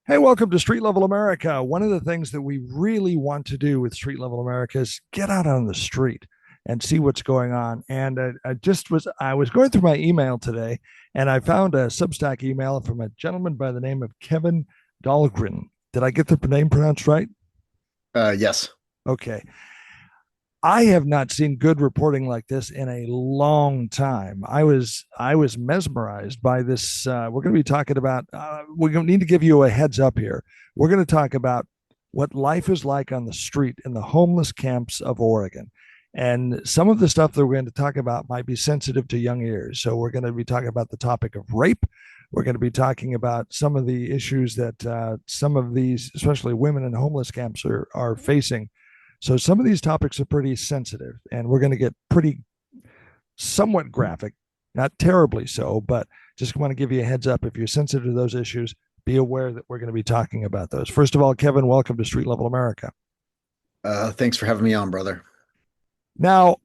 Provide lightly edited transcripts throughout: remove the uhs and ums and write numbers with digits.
Hey, welcome to Street Level America. One of the things that we really want to do with Street Level America is get out on the street and see what's going on. And I was going through my email today, and I found a Substack email from a gentleman by the name of Kevin Dahlgren. Did I get the name pronounced right? Yes. Okay. I have not seen good reporting like this in a long time. I was mesmerized by this. We're going to be talking about. We're going to need to give you a heads up here. We're going to talk about what life is like on the street in the homeless camps of Oregon, and some of the stuff that we're going to talk about might be sensitive to young ears. So we're going to be talking about the topic of rape. We're going to be talking about some of the issues that some of these, especially women in homeless camps, are facing. So some of these topics are pretty sensitive, and we're going to get pretty somewhat graphic, not terribly so, but just want to give you a heads up. If you're sensitive to those issues, be aware that we're going to be talking about those. First of all, Kevin, welcome to Street Level America. Thanks for having me on, brother. Now,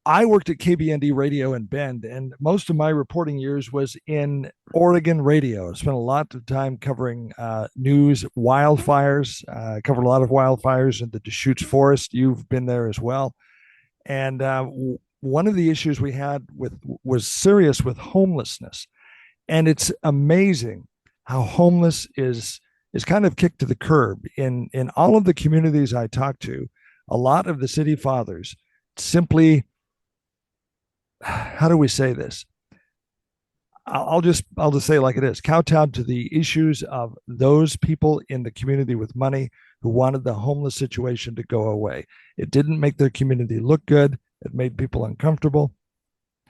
I worked at KBND Radio in Bend, and most of my reporting years was in Oregon radio. I spent a lot of time covering news, wildfires, covered a lot of wildfires in the Deschutes Forest. You've been there as well. And one of the issues we had with was serious with homelessness, and it's amazing how homeless is kind of kicked to the curb in all of the communities I talk to. A lot of the city fathers simply, how do we say this? I'll just say it like it is. Kowtowed to the issues of those people in the community with money who wanted the homeless situation to go away. It didn't make their community look good. It made people uncomfortable,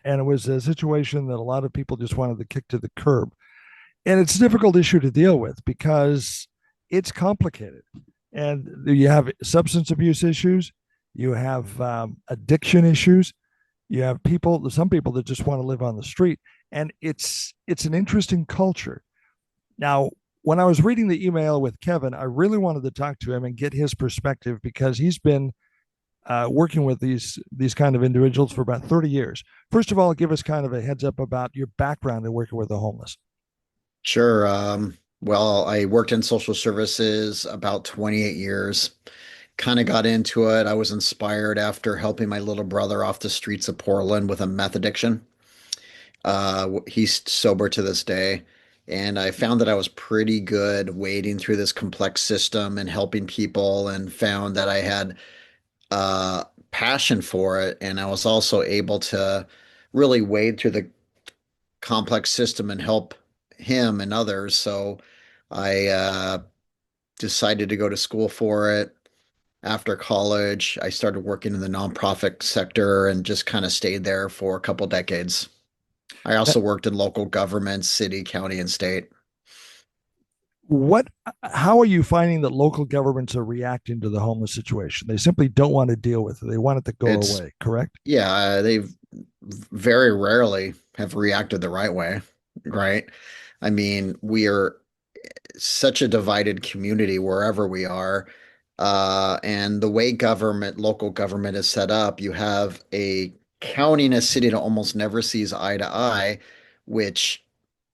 and it was a situation that a lot of people just wanted to kick to the curb. And it's a difficult issue to deal with because it's complicated. And you have substance abuse issues, you have addiction issues, you have some people that just want to live on the street, and it's an interesting culture. Now, when I was reading the email with Kevin, I really wanted to talk to him and get his perspective because he's been working with these kind of individuals for about 30 years. First of all, give us kind of a heads up about your background in working with the homeless. Sure. Well, I worked in social services about 28 years. Kind of got into it. I was inspired after helping my little brother off the streets of Portland with a meth addiction. He's sober to this day. And I found that I was pretty good wading through this complex system and helping people, and found that I had passion for it. And I was also able to really wade through the complex system and help him and others. So I decided to go to school for it. After college, I started working in the nonprofit sector and just kind of stayed there for a couple decades. I Uh, also worked in local government, city, county, and state. What, how are you finding that local governments are reacting to the homeless situation? They simply don't want to deal with it. They want it to go It's, away, correct? yeah, they very rarely have reacted the right way, right? I mean, we are such a divided community wherever we are. And the way local government is set up, you have a county and a city that almost never sees eye to eye, which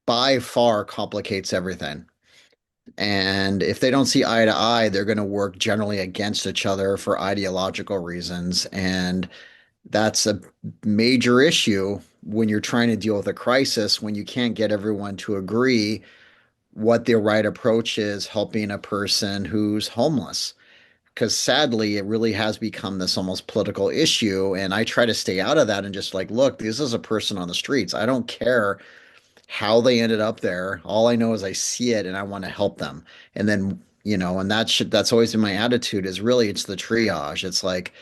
by far complicates everything. And if they don't see eye to eye, they're going to work generally against each other for ideological reasons. And that's a major issue when you're trying to deal with a crisis, when you can't get everyone to agree what the right approach is helping a person who's homeless. Because sadly, it really has become this almost political issue. And I try to stay out of that and just like, look, this is a person on the streets. I don't care how they ended up there. All I know is I see it and I want to help them. And then, and that's always been my attitude is really it's the triage. It's like,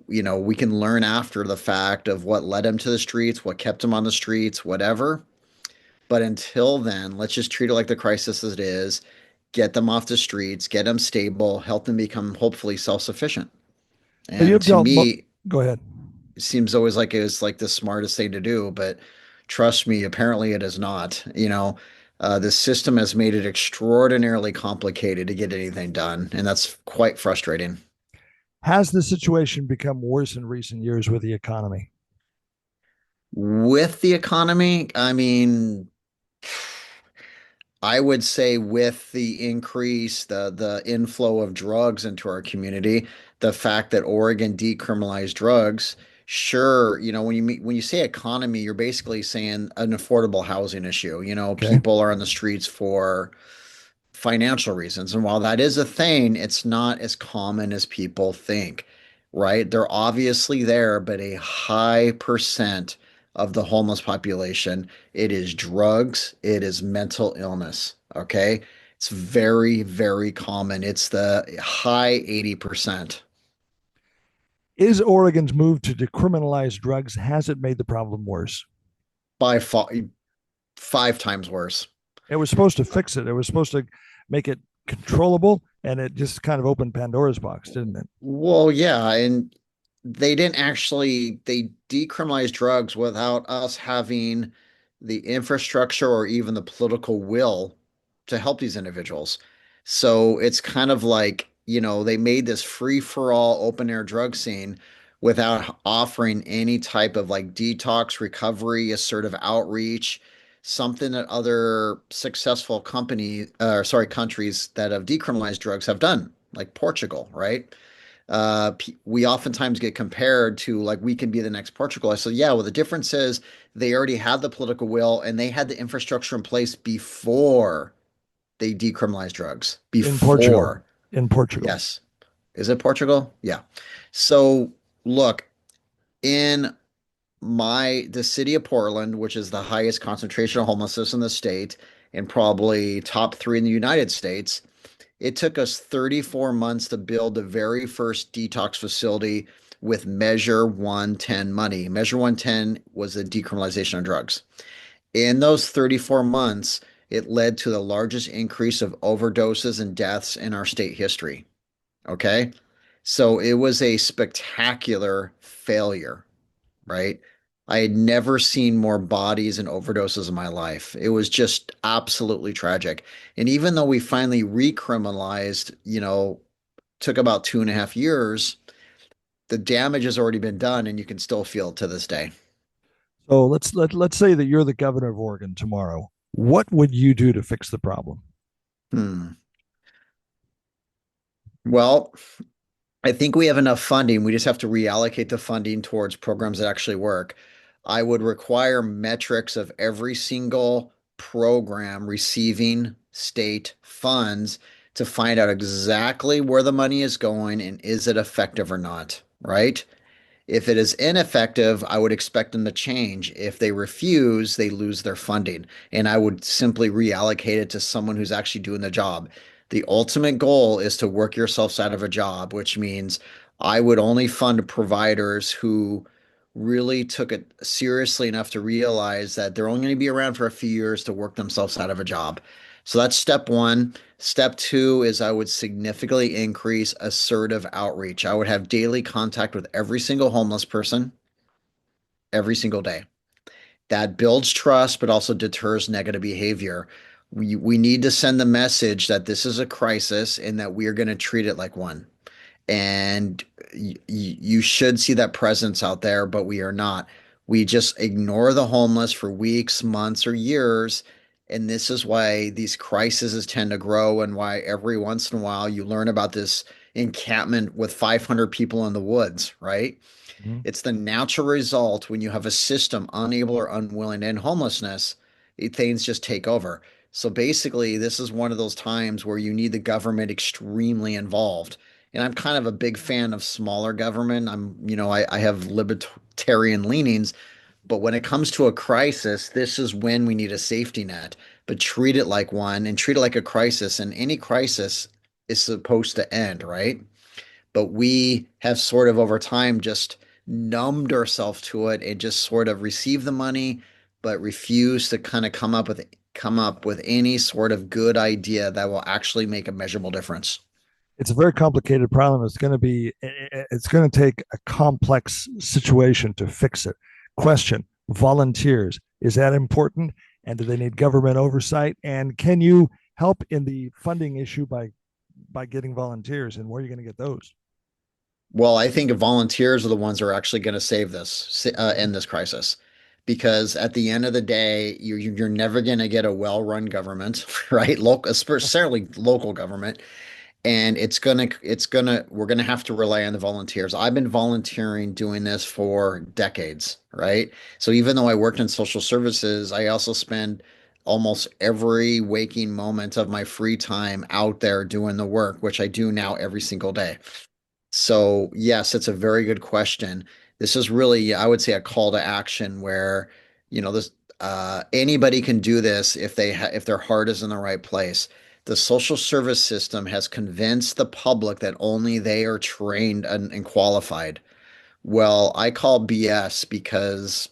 we can learn after the fact of what led him to the streets, what kept him on the streets, whatever. But until then, let's just treat it like the crisis it is, get them off the streets, get them stable, help them become hopefully self-sufficient. So And you've to dealt. me, Go ahead. it seems always like it's like the smartest thing to do, but trust me, apparently it is not. The system has made it extraordinarily complicated to get anything done, and that's quite frustrating. Has the situation become worse in recent years with the economy? With the economy, I mean, I would say with the increase, the inflow of drugs into our community, the fact that Oregon decriminalized drugs, sure, when you say economy, you're basically saying an affordable housing issue. Okay. People are on the streets for financial reasons. And while that is a thing, it's not as common as people think, right? They're obviously there, but a high percent of the homeless population, it is drugs, it is mental illness. Okay. It's very, very common. It's the high 80%. Is Oregon's move to decriminalize drugs, has it made the problem worse? By far, 5 times worse. It was supposed to fix it. It was supposed to make it controllable, and it just kind of opened Pandora's box, didn't it? Well, yeah, and they decriminalized drugs without us having the infrastructure or even the political will to help these individuals. So it's kind of like, they made this free for all open air drug scene without offering any type of like detox, recovery, assertive outreach, something that other successful countries that have decriminalized drugs have done, like Portugal, right? We oftentimes get compared to like we can be the next Portugal. I said, yeah, well, the difference is they already had the political will and they had the infrastructure in place before they decriminalized drugs. In Portugal. Before. In Portugal. Yes. Is it Portugal? Yeah. So look, in the city of Portland, which is the highest concentration of homelessness in the state and probably top three in the United States, it took us 34 months to build the very first detox facility with Measure 110 money. Measure 110 was the decriminalization of drugs. In those 34 months, it led to the largest increase of overdoses and deaths in our state history. Okay. So it was a spectacular failure, right? I had never seen more bodies and overdoses in my life. It was just absolutely tragic. And even though we finally recriminalized, took about 2.5 years, the damage has already been done and you can still feel it to this day. So let's say that you're the governor of Oregon tomorrow. What would you do to fix the problem? Hmm. Well, I think we have enough funding. We just have to reallocate the funding towards programs that actually work. I would require metrics of every single program receiving state funds to find out exactly where the money is going and is it effective or not, right? If it is ineffective, I would expect them to change. If they refuse, they lose their funding. And I would simply reallocate it to someone who's actually doing the job. The ultimate goal is to work yourselves out of a job, which means I would only fund providers who really took it seriously enough to realize that they're only going to be around for a few years to work themselves out of a job. So that's step one. Step two is I would significantly increase assertive outreach. I would have daily contact with every single homeless person every single day. That builds trust, but also deters negative behavior. We need to send the message that this is a crisis and that we are going to treat it like one. And you should see that presence out there, but we are not. We just ignore the homeless for weeks, months, or years. And this is why these crises tend to grow and why every once in a while you learn about this encampment with 500 people in the woods, right? Mhm. It's the natural result when you have a system unable or unwilling to end homelessness, things just take over. So basically, this is one of those times where you need the government extremely involved. And I'm kind of a big fan of smaller government. I have libertarian leanings, but when it comes to a crisis, this is when we need a safety net. But treat it like one and treat it like a crisis. And any crisis is supposed to end, right? But we have sort of over time just numbed ourselves to it and just sort of received the money, but refuse to kind of come up with any sort of good idea that will actually make a measurable difference. It's a very complicated problem. It's going to take a complex situation to fix it. Question: volunteers, is that important? And do they need government oversight? And can you help in the funding issue by getting volunteers? And where are you going to get those? Well, I think volunteers are the ones that are actually going to save this, end this crisis, because at the end of the day, you're never going to get a well-run government, right? Local, certainly local government, and we're gonna have to rely on the volunteers. I've been volunteering doing this for decades, right? So even though I worked in social services, I also spend almost every waking moment of my free time out there doing the work, which I do now every single day. So, yes, it's a very good question. This is really, I would say, a call to action where, this anybody can do this if their heart is in the right place. The social service system has convinced the public that only they are trained and qualified. Well, I call BS because,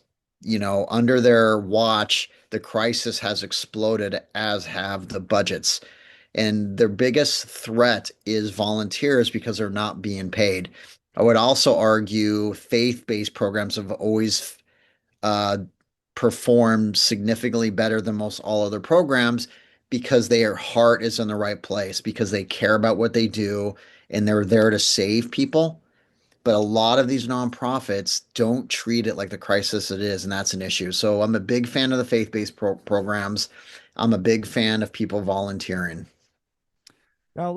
under their watch, the crisis has exploded, as have the budgets. And their biggest threat is volunteers because they're not being paid. I would also argue faith-based programs have always uh, performed significantly better than most all other programs because their heart is in the right place, because they care about what they do and they're there to save people. But a lot of these nonprofits don't treat it like the crisis it is, and that's an issue. So I'm a big fan of the faith-based programs. I'm a big fan of people volunteering. Now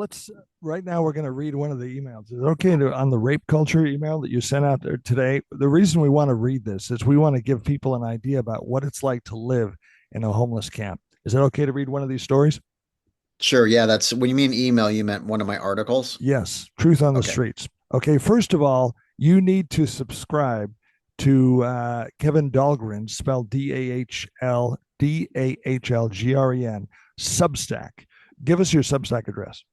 right now we're going to read one of the emails. Is it okay on the rape culture email that you sent out there today? The reason we want to read this is we want to give people an idea about what it's like to live in a homeless camp. Is it okay to read one of these stories? Sure, yeah, that's when you mean email, you meant one of my articles. Yes, Truth on the Okay. Streets. Okay, first of all, you need to subscribe to Kevin Dahlgren, spelled Dahlgren, Substack. Give us your Substack address.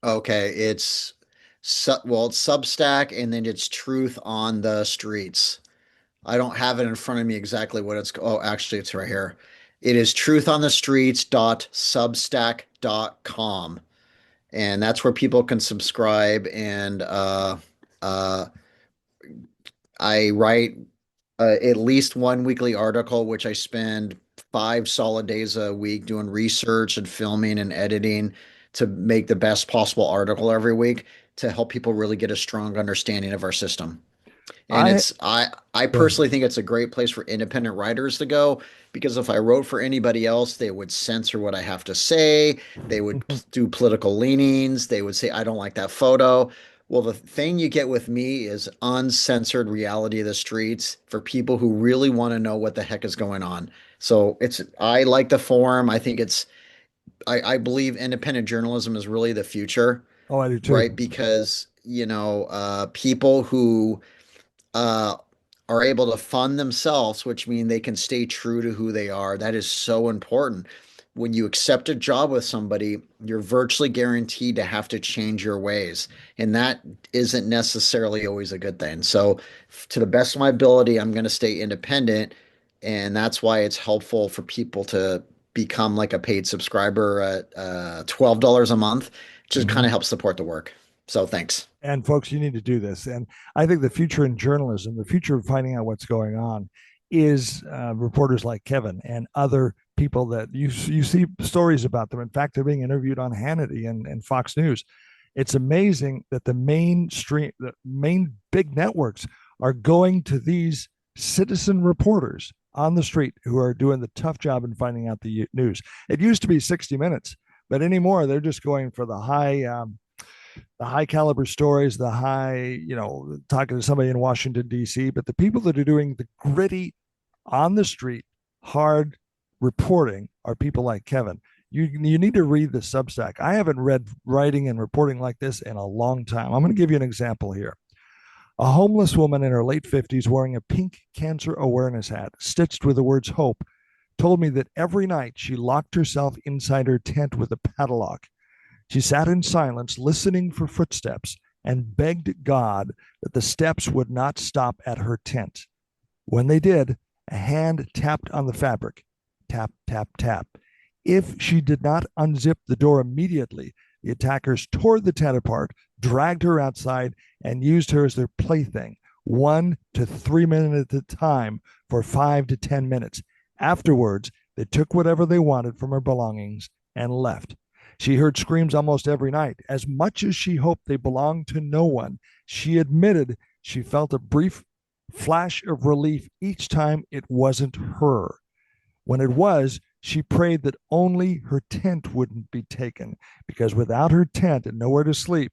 Okay, it's Substack and then it's Truth on the Streets. I don't have it in front of me exactly what it's oh, actually it's right here. It is truthonthestreets.substack.com. And that's where people can subscribe and uh I write at least one weekly article, which I spend 5 solid days a week doing research and filming and editing to make the best possible article every week to help people really get a strong understanding of our system. And I I Go ahead. personally think it's a great place for independent writers to go because if I wrote for anybody else, they would censor what I have to say. They would do political leanings. They would say, I don't like that photo. Well, the thing you get with me is uncensored reality of the streets for people who really want to know what the heck is going on. So I like the forum. I believe independent journalism is really the future, Oh, I do too. right? Because, people who uh, are able to fund themselves, which means they can stay true to who they are. That is so important. When you accept a job with somebody, you're virtually guaranteed to have to change your ways. And that isn't necessarily always a good thing. So, to the best of my ability, I'm going to stay independent. And that's why it's helpful for people to become like a paid subscriber at $12 a month, just kind Mhm. of helps support the work. So, thanks. And folks, you need to do this. And I think the future in journalism, the future of finding out what's going on, is reporters like Kevin and other people that you see stories about them. In fact, they're being interviewed on Hannity and Fox News. It's amazing that the main big networks are going to these citizen reporters on the street who are doing the tough job in finding out the news. It used to be 60 Minutes, but anymore they're just going for the high caliber stories, talking to somebody in Washington, D.C., but the people that are doing the gritty, on the street, hard reporting are people like Kevin. You need to read the Substack. I haven't read writing and reporting like this in a long time. I'm going to give you an example here. A homeless woman in her late 50s wearing a pink cancer awareness hat stitched with the words hope told me that every night she locked herself inside her tent with a padlock. She sat in silence, listening for footsteps, and begged God that the steps would not stop at her tent. When they did, a hand tapped on the fabric. Tap, tap, tap. If she did not unzip the door immediately, the attackers tore the tent apart, dragged her outside, and used her as their plaything, 1 to 3 minutes at a time for 5 to 10 minutes. Afterwards, they took whatever they wanted from her belongings and left. She heard screams almost every night. As much as she hoped they belonged to no one, she admitted she felt a brief flash of relief each time it wasn't her. When it was, she prayed that only her tent wouldn't be taken, because without her tent and nowhere to sleep,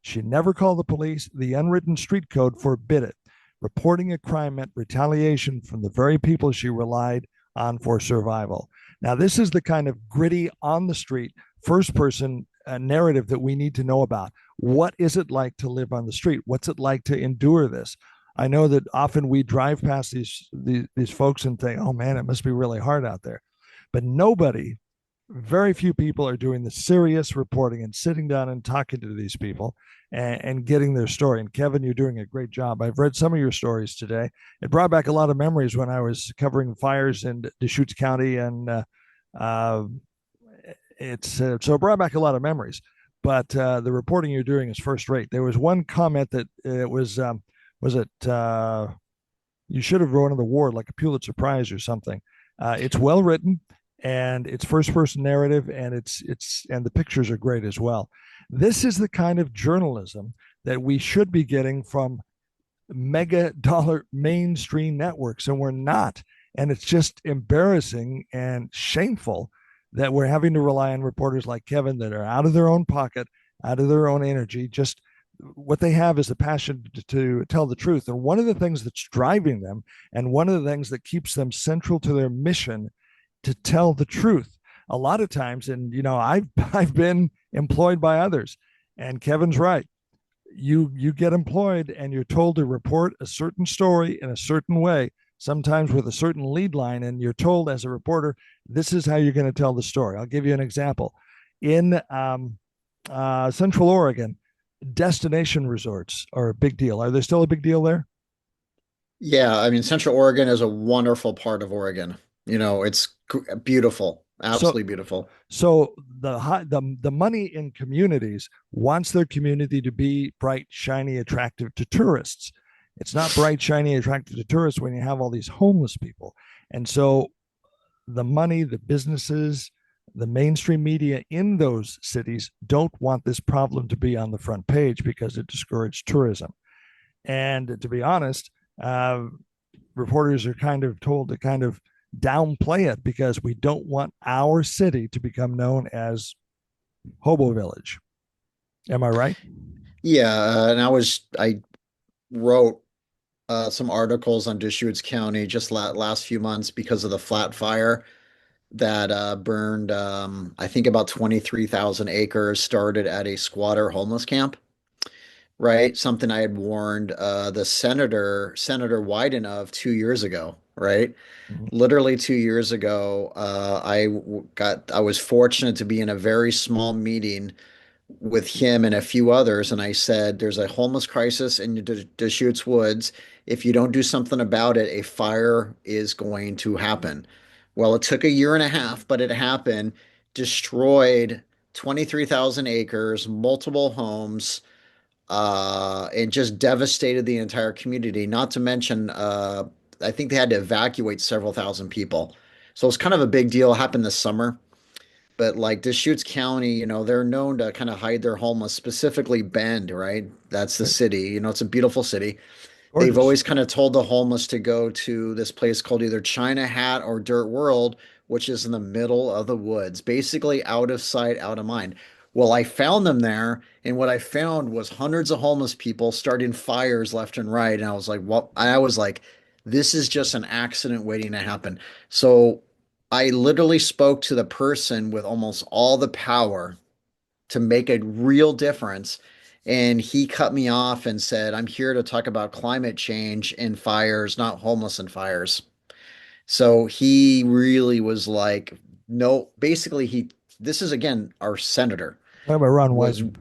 she never called the police. The unwritten street code forbid it. Reporting a crime meant retaliation from the very people she relied on for survival. Now, this is the kind of gritty, on the street, first person narrative that we need to know about. What is it like to live on the street? What's it like to endure this? I know that often we drive past these folks and think, "Oh man, it must be really hard out there," but nobody, very few people are doing the serious reporting and sitting down and talking to these people and getting their story. And Kevin, you're doing a great job. I've read some of your stories today. It brought back a lot of memories when I was covering fires in Deschutes County, and uh, so it brought back a lot of memories. But the reporting you're doing is first rate. There was one comment that it was it you should have won an award like a Pulitzer Prize or something. It's well written, and it's first person narrative, and the pictures are great as well. This is the kind of journalism that we should be getting from mega dollar mainstream networks, and we're not. And it's just embarrassing and shameful that we're having to rely on reporters like Kevin that are out of their own pocket, out of their own energy, just what they have is a passion to tell the truth. And one of the things that's driving them, and one of the things that keeps them central to their mission, to tell the truth. A lot of times, and I've been employed by others, and Kevin's right. You get employed and you're told to report a certain story in a certain way, sometimes with a certain lead line, and you're told as a reporter, this is how you're going to tell the story. I'll give you an example. In Central Oregon, destination resorts are a big deal. Are they still a big deal there? Yeah, I mean, Central Oregon is a wonderful part of Oregon. It's beautiful, So absolutely beautiful. so the money in communities wants their community to be bright, shiny, attractive to tourists. It's not bright, shiny, attractive to tourists when you have all these homeless people. And so the money, the businesses, the mainstream media in those cities don't want this problem to be on the front page because it discourages tourism. And to be honest, uh, reporters are kind of told to kind of downplay it because we don't want our city to become known as Hobo Village. Am I right? Yeah, and I wrote some articles on Deschutes County just last few months because of the flat fire that burned, I think about 23,000 acres, started at a squatter homeless camp, right? Something I had warned the Senator Wyden of 2 years ago, right? Mhm. Literally 2 years ago, I was fortunate to be in a very small meeting with him and a few others, and I said, "There's a homeless crisis in Deschutes Woods. If you don't do something about it, a fire is going to happen." Well, it took a year and a half, but it happened, destroyed 23,000 acres, multiple homes, and just devastated the entire community. Not to mention, I think they had to evacuate several thousand people. So it's kind of a big deal. It happened this summer. But like Deschutes County, they're known to kind of hide their homeless, specifically Bend, right? That's the Right. city. It's a beautiful city. They've Gorgeous. always kind of told the homeless to go to this place called either China Hat or Dirt World, which is in the middle of the woods, basically out of sight, out of mind. Well, I found them there, and what I found was hundreds of homeless people starting fires left and right. And I was like, well, I was like, this is just an accident waiting to happen. So I literally spoke to the person with almost all the power to make a real difference. And he cut me off and said, "I'm here to talk about climate change and fires, not homeless and fires." So he really was like, no, basically, this is again, our senator Talk about Ron was, Wyden.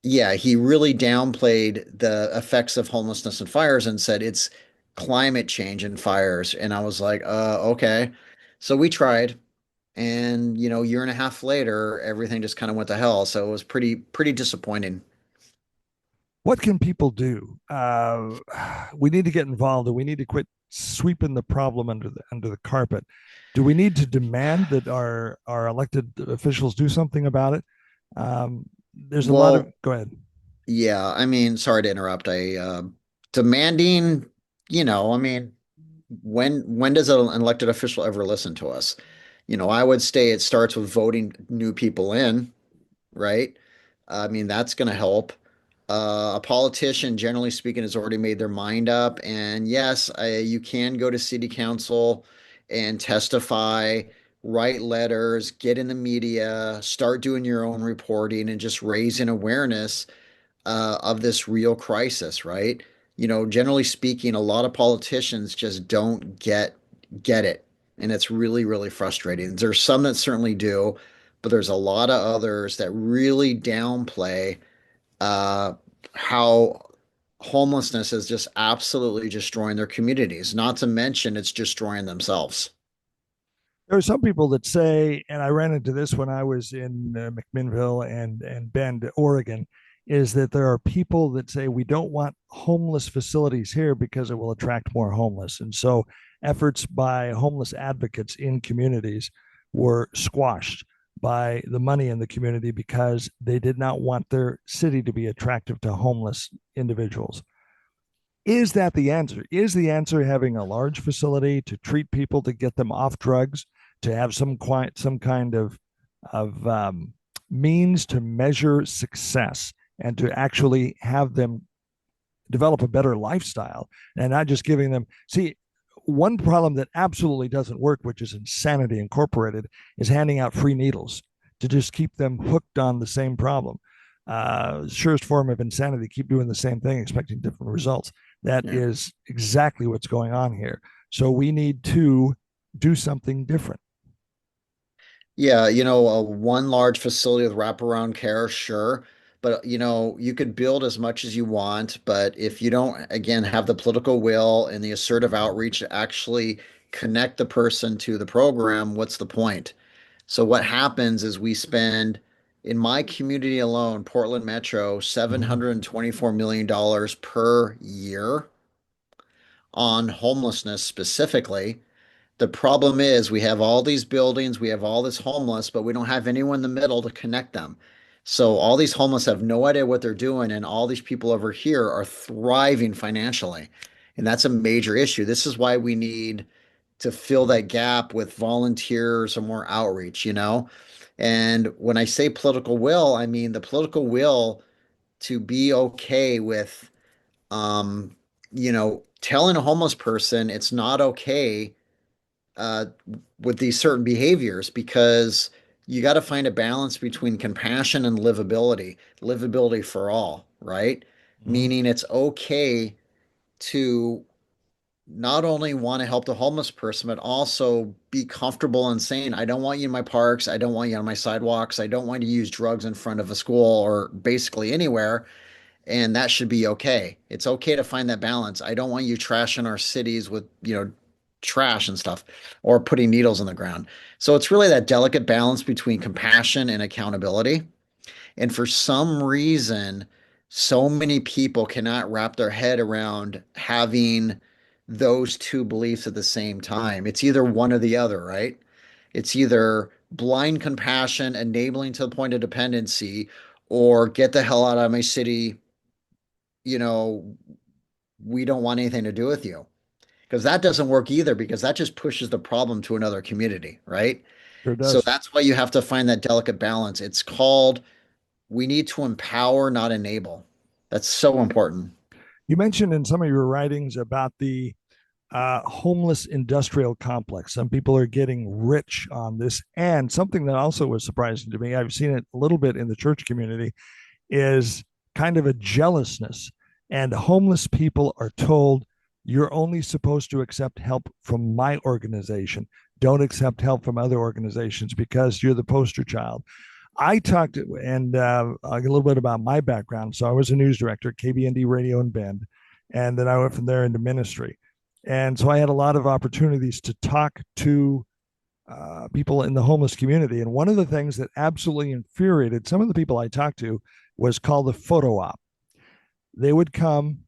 yeah, he really downplayed the effects of homelessness and fires and said it's climate change and fires. And I was like, okay. So we tried. And, year and a half later, everything just kind of went to hell. So it was pretty disappointing. What can people do? We need to get involved, and we need to quit sweeping the problem under the carpet. Do we need to demand that our elected officials do something about it? There's a lot of. Well, Go ahead. yeah, I mean, sorry to interrupt. Demanding I mean, when does an elected official ever listen to us? I would say it starts with voting new people in, right? I mean, that's going to help. A politician, generally speaking, has already made their mind up. And yes, you can go to city council and testify, write letters, get in the media, start doing your own reporting, and just raising awareness of this real crisis, right? Generally speaking, a lot of politicians just don't get it, and it's really, really frustrating. There's some that certainly do, but there's a lot of others that really downplay uh, how homelessness is just absolutely destroying their communities. Not to mention, it's destroying themselves. There are some people that say, and I ran into this when I was in McMinnville and Bend, Oregon, is that there are people that say we don't want homeless facilities here because it will attract more homeless. And so efforts by homeless advocates in communities were squashed by the money in the community because they did not want their city to be attractive to homeless individuals. Is that the answer? Is the answer having a large facility to treat people to get them off drugs, to have some kind of means to measure success and to actually have them develop a better lifestyle and not just giving them see one problem that absolutely doesn't work, which is Insanity Incorporated, is handing out free needles to just keep them hooked on the same problem. Surest form of insanity, keep doing the same thing, expecting different results. That Yeah. is exactly what's going on here. So we need to do something different. Yeah, one large facility with wraparound care, sure. But, you could build as much as you want, but if you don't, again, have the political will and the assertive outreach to actually connect the person to the program, what's the point? So what happens is we spend, in my community alone, Portland Metro, Mhm. $724 million per year on homelessness specifically. The problem is we have all these buildings, we have all this homeless, but we don't have anyone in the middle to connect them. So all these homeless have no idea what they're doing, and all these people over here are thriving financially. And that's a major issue. This is why we need to fill that gap with volunteers or more outreach. And when I say political will, I mean the political will to be okay with, telling a homeless person it's not okay uh, with these certain behaviors because you got to find a balance between compassion and livability, livability for all, right? Mhm. Meaning it's okay to not only want to help the homeless person, but also be comfortable in saying, I don't want you in my parks. I don't want you on my sidewalks. I don't want you to use drugs in front of a school or basically anywhere. And that should be okay. It's okay to find that balance. I don't want you trashing our cities with, trash and stuff or putting needles in the ground. So it's really that delicate balance between compassion and accountability. And for some reason, so many people cannot wrap their head around having those two beliefs at the same time. It's either one or the other, right? It's either blind compassion, enabling to the point of dependency, or get the hell out of my city, you know, we don't want anything to do with you. Because that doesn't work either, because that just pushes the problem to another community, right? Sure So does. that's why you have to find that delicate balance. It's called we need to empower, not enable. That's so important. You mentioned in some of your writings about the homeless industrial complex. Some people are getting rich on this. And something that also was surprising to me, I've seen it a little bit in the church community, is kind of a jealousness. And homeless people are told, you're only supposed to accept help from my organization. Don't accept help from other organizations because you're the poster child. I talked and a little bit about my background. So I was a news director, KBND Radio in Bend, and then I went from there into ministry. And so I had a lot of opportunities to talk to people in the homeless community. And one of the things that absolutely infuriated some of the people I talked to was called the photo op. They would come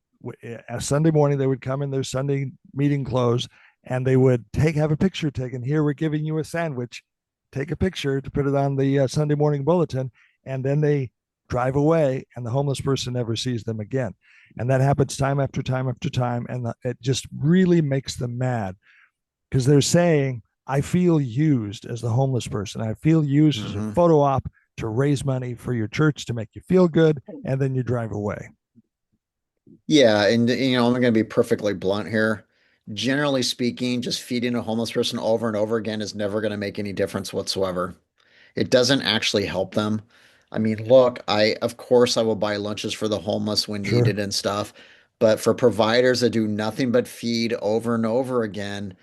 a Sunday morning, they would come in their Sunday meeting clothes and they would have a picture taken. Here, we're giving you a sandwich. Take a picture to put it on the Sunday morning bulletin. And then they drive away, and the homeless person never sees them again. And that happens time after time after time. And it just really makes them mad because they're saying, I feel used as the homeless person. I feel used as a Hmm. photo op to raise money for your church to make you feel good. And then you drive away. Yeah, and I'm going to be perfectly blunt here. Generally speaking, just feeding a homeless person over and over again is never going to make any difference whatsoever. It doesn't actually help them. I mean, look, of course I will buy lunches for the homeless when Sure. needed and stuff, but for providers that do nothing but feed over and over again,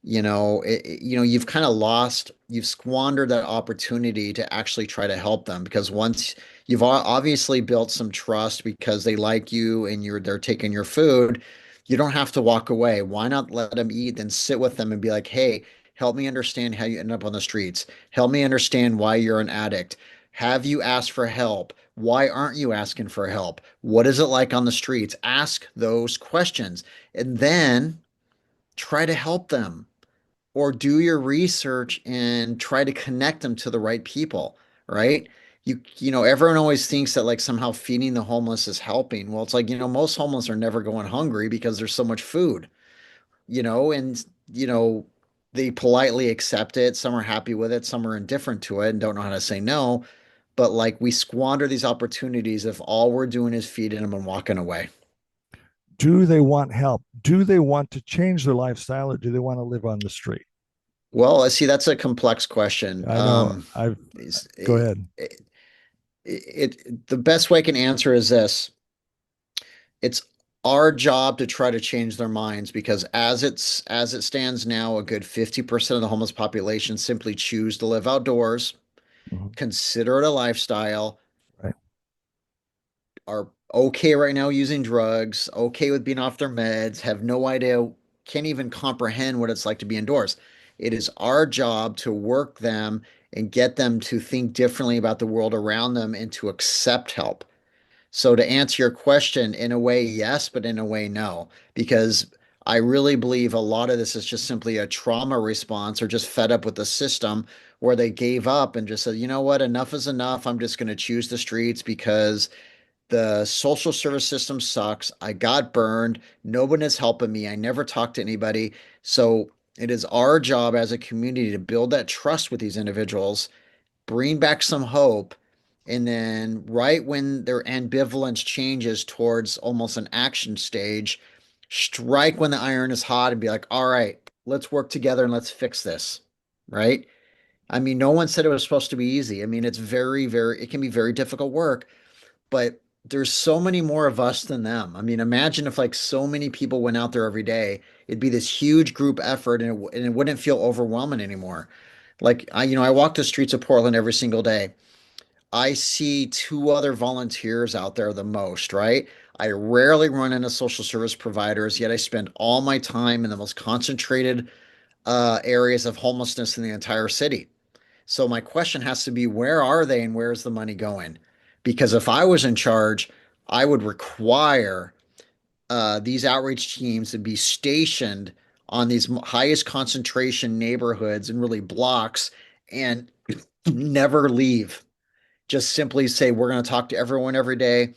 you've kind of you've squandered that opportunity to actually try to help them because once obviously built some trust because they like you and they're taking your food, you don't have to walk away. Why not let them eat, then sit with them and be like, hey, help me understand how you end up on the streets. Help me understand why you're an addict. Have you asked for help? Why aren't you asking for help? What is it like on the streets? Ask those questions and then try to help them or do your research and try to connect them to the right people, right? Everyone always thinks that like somehow feeding the homeless is helping. Well, it's like, most homeless are never going hungry because there's so much food, and you know, they politely accept it. Some are happy with it, some are indifferent to it and don't know how to say no. But like we squander these opportunities if all we're doing is feeding them and walking away. Do they want help? Do they want to change their lifestyle or do they want to live on the street? Well, I see that's a complex question. I know I've Is- Go it, ahead. the best way I can answer is this. It's our job to try to change their minds because as it stands now, a good 50% of the homeless population simply choose to live outdoors, Mhm. consider it a lifestyle, Right. are okay right now using drugs, okay with being off their meds, have no idea, can't even comprehend what it's like to be indoors. It is our job to work them and get them to think differently about the world around them and to accept help. So to answer your question, in a way, yes, but in a way, no, because I really believe a lot of this is just simply a trauma response or just fed up with the system where they gave up and just said, you know what, enough is enough. I'm just going to choose the streets because the social service system sucks. I got burned. No one is helping me. I never talk to anybody. So it is our job as a community to build that trust with these individuals, bring back some hope, and then right when their ambivalence changes towards almost an action stage, strike when the iron is hot and be like, all right, let's work together and let's fix this. Right? I mean, no one said it was supposed to be easy. I mean, it can be very difficult work, but there's so many more of us than them. I mean, imagine if like so many people went out there every day, it'd be this huge group effort and it wouldn't feel overwhelming anymore. Like I walk the streets of Portland every single day. I see two other volunteers out there the most, right? I rarely run into social service providers, yet I spend all my time in the most concentrated areas of homelessness in the entire city. So my question has to be, where are they and where is the money going? Because if I was in charge, I would require these outreach teams to be stationed on these highest concentration neighborhoods and really blocks and never leave. Just simply say, we're going to talk to everyone every day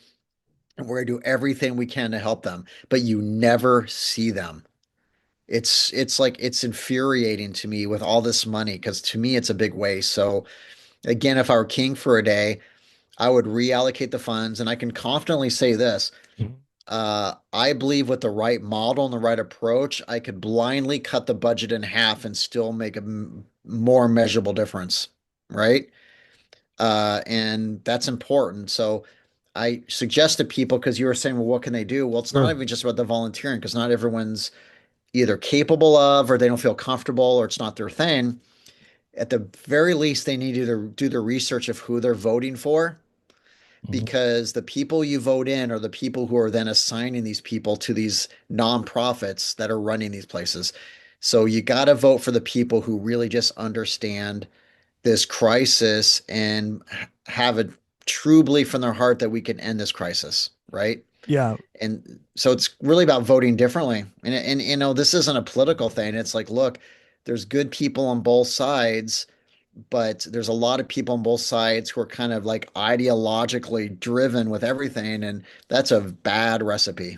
and we're going to do everything we can to help them, but you never see them. It's like it's infuriating to me with all this money because to me it's a big waste. So again, if I were king for a day, I would reallocate the funds. And I can confidently say this. Mhm. I believe with the right model and the right approach, I could blindly cut the budget in half and still make a more measurable difference. Right. And that's important. So I suggest to people, because you were saying, well, what can they do? Well, it's not Sure. even just about the volunteering, because not everyone's either capable of, or they don't feel comfortable, or it's not their thing. At the very least, they need to do the research of who they're voting for, Mhm. because the people you vote in are the people who are then assigning these people to these nonprofits that are running these places. So you got to vote for the people who really just understand this crisis and have a true belief from their heart that we can end this crisis, right? Yeah. And so it's really about voting differently. And this isn't a political thing. It's like, look, there's good people on both sides. but there's a lot of people on both sides who are kind of like ideologically driven with everything, and that's a bad recipe.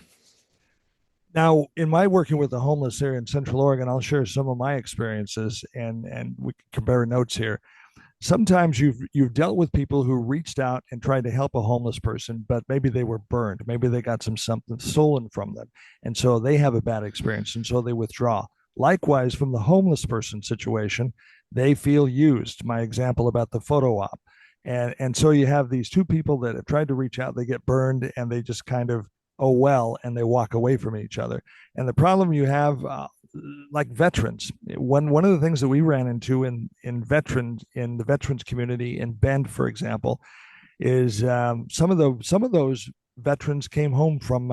Now, in my working with the homeless here in Central Oregon, I'll share some of my experiences, and we can compare notes here. Sometimes you've dealt with people who reached out and tried to help a homeless person, but maybe they were burned, maybe they got something stolen from them, and so they have a bad experience, and so they withdraw. Likewise, from the homeless person situation, they feel used. My example about the photo op, and so you have these two people that have tried to reach out, they get burned, and they just kind of, oh well, and they walk away from each other. And the problem you have, like veterans. One of the things that we ran into in the veterans community in Bend, for example, is some of those veterans came home from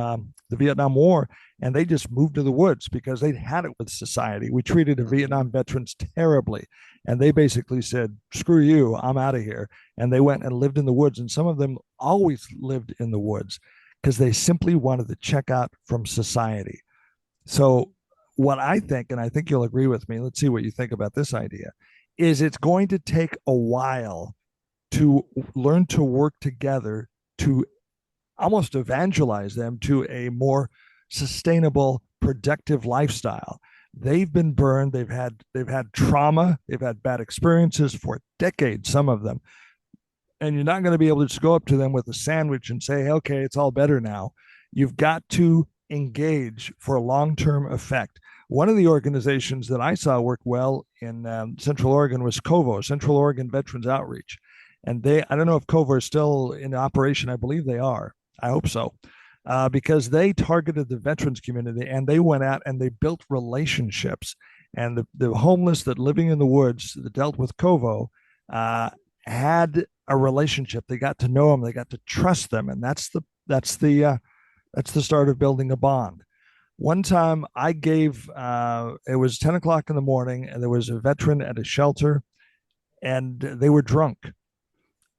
the Vietnam War, and they just moved to the woods because they'd had it with society. We treated the Mhm. Vietnam veterans terribly, and they basically said, "Screw you, I'm out of here." And they went and lived in the woods, and some of them always lived in the woods because they simply wanted to check out from society. So, what I think, and I think you'll agree with me, let's see what you think about this idea, is it's going to take a while to learn to work together to almost evangelize them to a more sustainable, productive lifestyle. They've been burned, they've had trauma, they've had bad experiences for decades, some of them. And you're not going to be able to just go up to them with a sandwich and say, okay, it's all better now. You've got to engage for a long term effect. One of the organizations that I saw work well in Central Oregon was COVO, Central Oregon Veterans Outreach. And I don't know if COVO is still in operation. I believe they are. I hope so. Because they targeted the veterans community and they went out and they built relationships. And the homeless that living in the woods that dealt with COVO uh, had a relationship. They got to know them. They got to trust them, and that's the start of building a bond. One time, I gave it was 10 o'clock in the morning, and there was a veteran at a shelter, and they were drunk.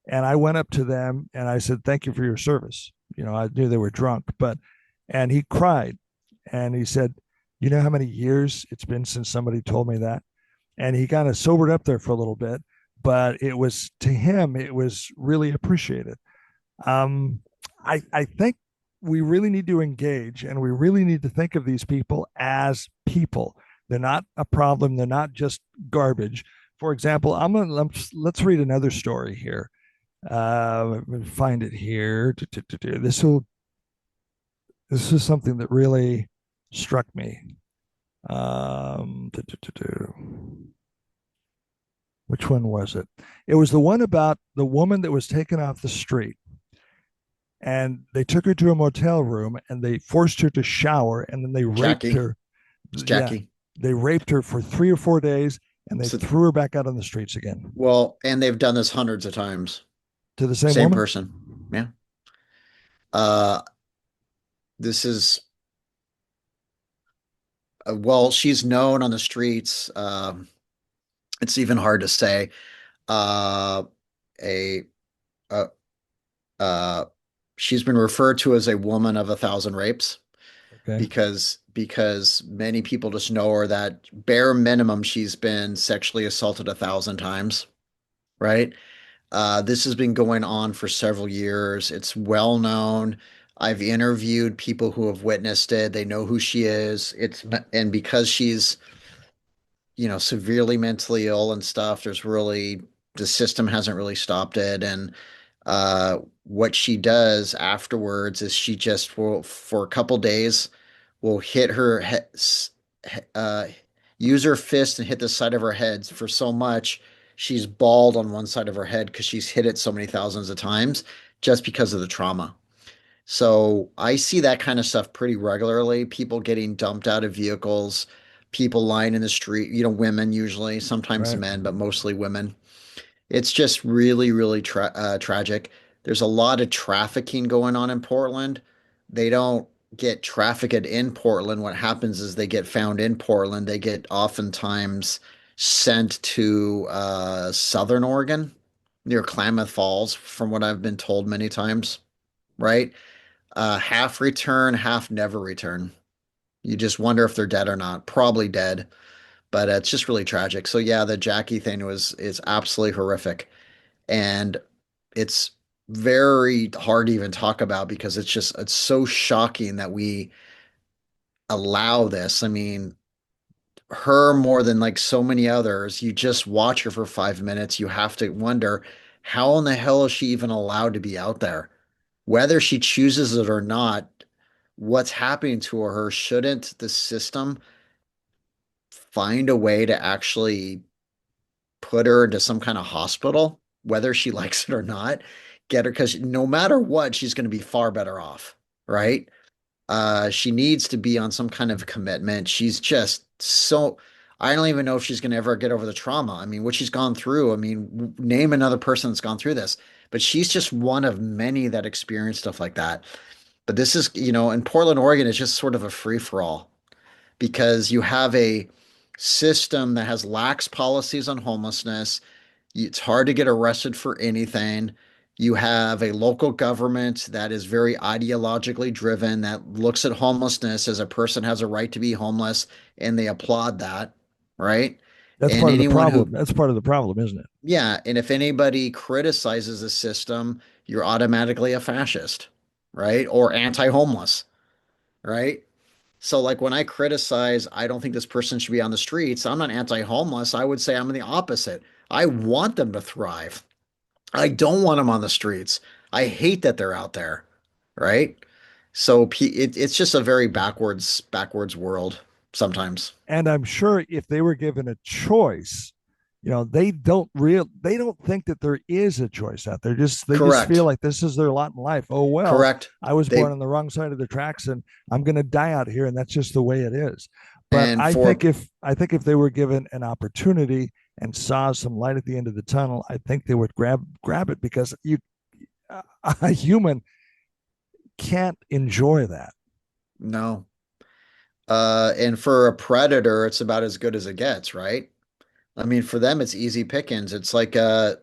And I went up to them and I said, "Thank you for your service." I knew they were drunk, and he cried, and he said, "You know how many years it's been since somebody told me that?" And he kind of sobered up there for a little bit, but it was to him, it was really appreciated. Um, I think we really need to engage and we really need to think of these people as people. They're not a problem, they're not just garbage. For example, let's read another story here. Let me find it here. This is something that really struck me. Um, which one was it? It was the one about the woman that was taken off the street, and they took her to a motel room and they forced her to shower, and then they raped Jackie, her. it's Yeah, Jackie. they raped her for 3 or 4 days, and they So, threw her back out on the streets again. well, and they've done this hundreds of times. To the same Same woman. person. Yeah. Uh, this is well, she's known on the streets. It's even hard to say. Uh, a uh, uh, she's been referred to as a woman of 1,000 rapes Okay. because many people just know her that bare minimum she's been sexually assaulted 1,000 times, right? This has been going on for several years. It's well known. I've interviewed people who have witnessed it. They know who she is. And because she's, severely mentally ill and stuff, the system hasn't really stopped it. And what she does afterwards is she just will, for a couple days, will hit her head, uh, use her fist and hit the side of her head for so much she's bald on one side of her head because she's hit it so many thousands of times just because of the trauma. So I see that kind of stuff pretty regularly. People getting dumped out of vehicles, people lying in the street, women usually, sometimes Right. men, but mostly women. It's just really, really tragic. There's a lot of trafficking going on in Portland. They don't get trafficked in Portland. What happens is they get found in Portland. They get oftentimes sent to Southern Oregon near Klamath Falls, from what I've been told many times, right? Half return, half never return. You just wonder if they're dead or not. Probably dead, But it's just really tragic. So yeah, the Jackie thing was is absolutely horrific, and it's very hard to even talk about because it's so shocking that we allow this. I mean, her more than like so many others, you just watch her for 5 minutes, you have to wonder how in the hell is she even allowed to be out there? Whether she chooses it or not, what's happening to her? Shouldn't the system find a way to actually put her into some kind of hospital, whether she likes it or not? Get her, because no matter what, she's going to be far better off, right? She needs to be on some kind of commitment. She's just so, I don't even know if she's going to ever get over the trauma. I mean, what she's gone through. I mean, name another person that's gone through this, but she's just one of many that experience stuff like that. But this is, in Portland, Oregon, it's just sort of a free for all because you have a system that has lax policies on homelessness. It's hard to get arrested for anything. You have a local government that is very ideologically driven, that looks at homelessness as a person has a right to be homeless, and they applaud that, right? That's And part of the anyone problem. who, That's part of the problem, isn't it? yeah, and if anybody criticizes the system, you're automatically a fascist, right? Or anti-homeless, right? So, like when I criticize, I don't think this person should be on the streets. I'm not anti-homeless. I would say I'm the opposite. I want them to thrive. I don't want them on the streets. I hate that they're out there, right? So it's just a very backwards world sometimes. And I'm sure if they were given a choice, they don't think that there is a choice out there. They just feel Correct. like this is their lot in life. Oh well, Correct. I was born They on the wrong side of the tracks and I'm going to die out here, and that's just the way it is. But and I for think if they were given an opportunity and saw some light at the end of the tunnel, I think they would grab it, because a human can't enjoy that. no. And for a predator, it's about as good as it gets, right? I mean, for them, it's easy pickings. It's like the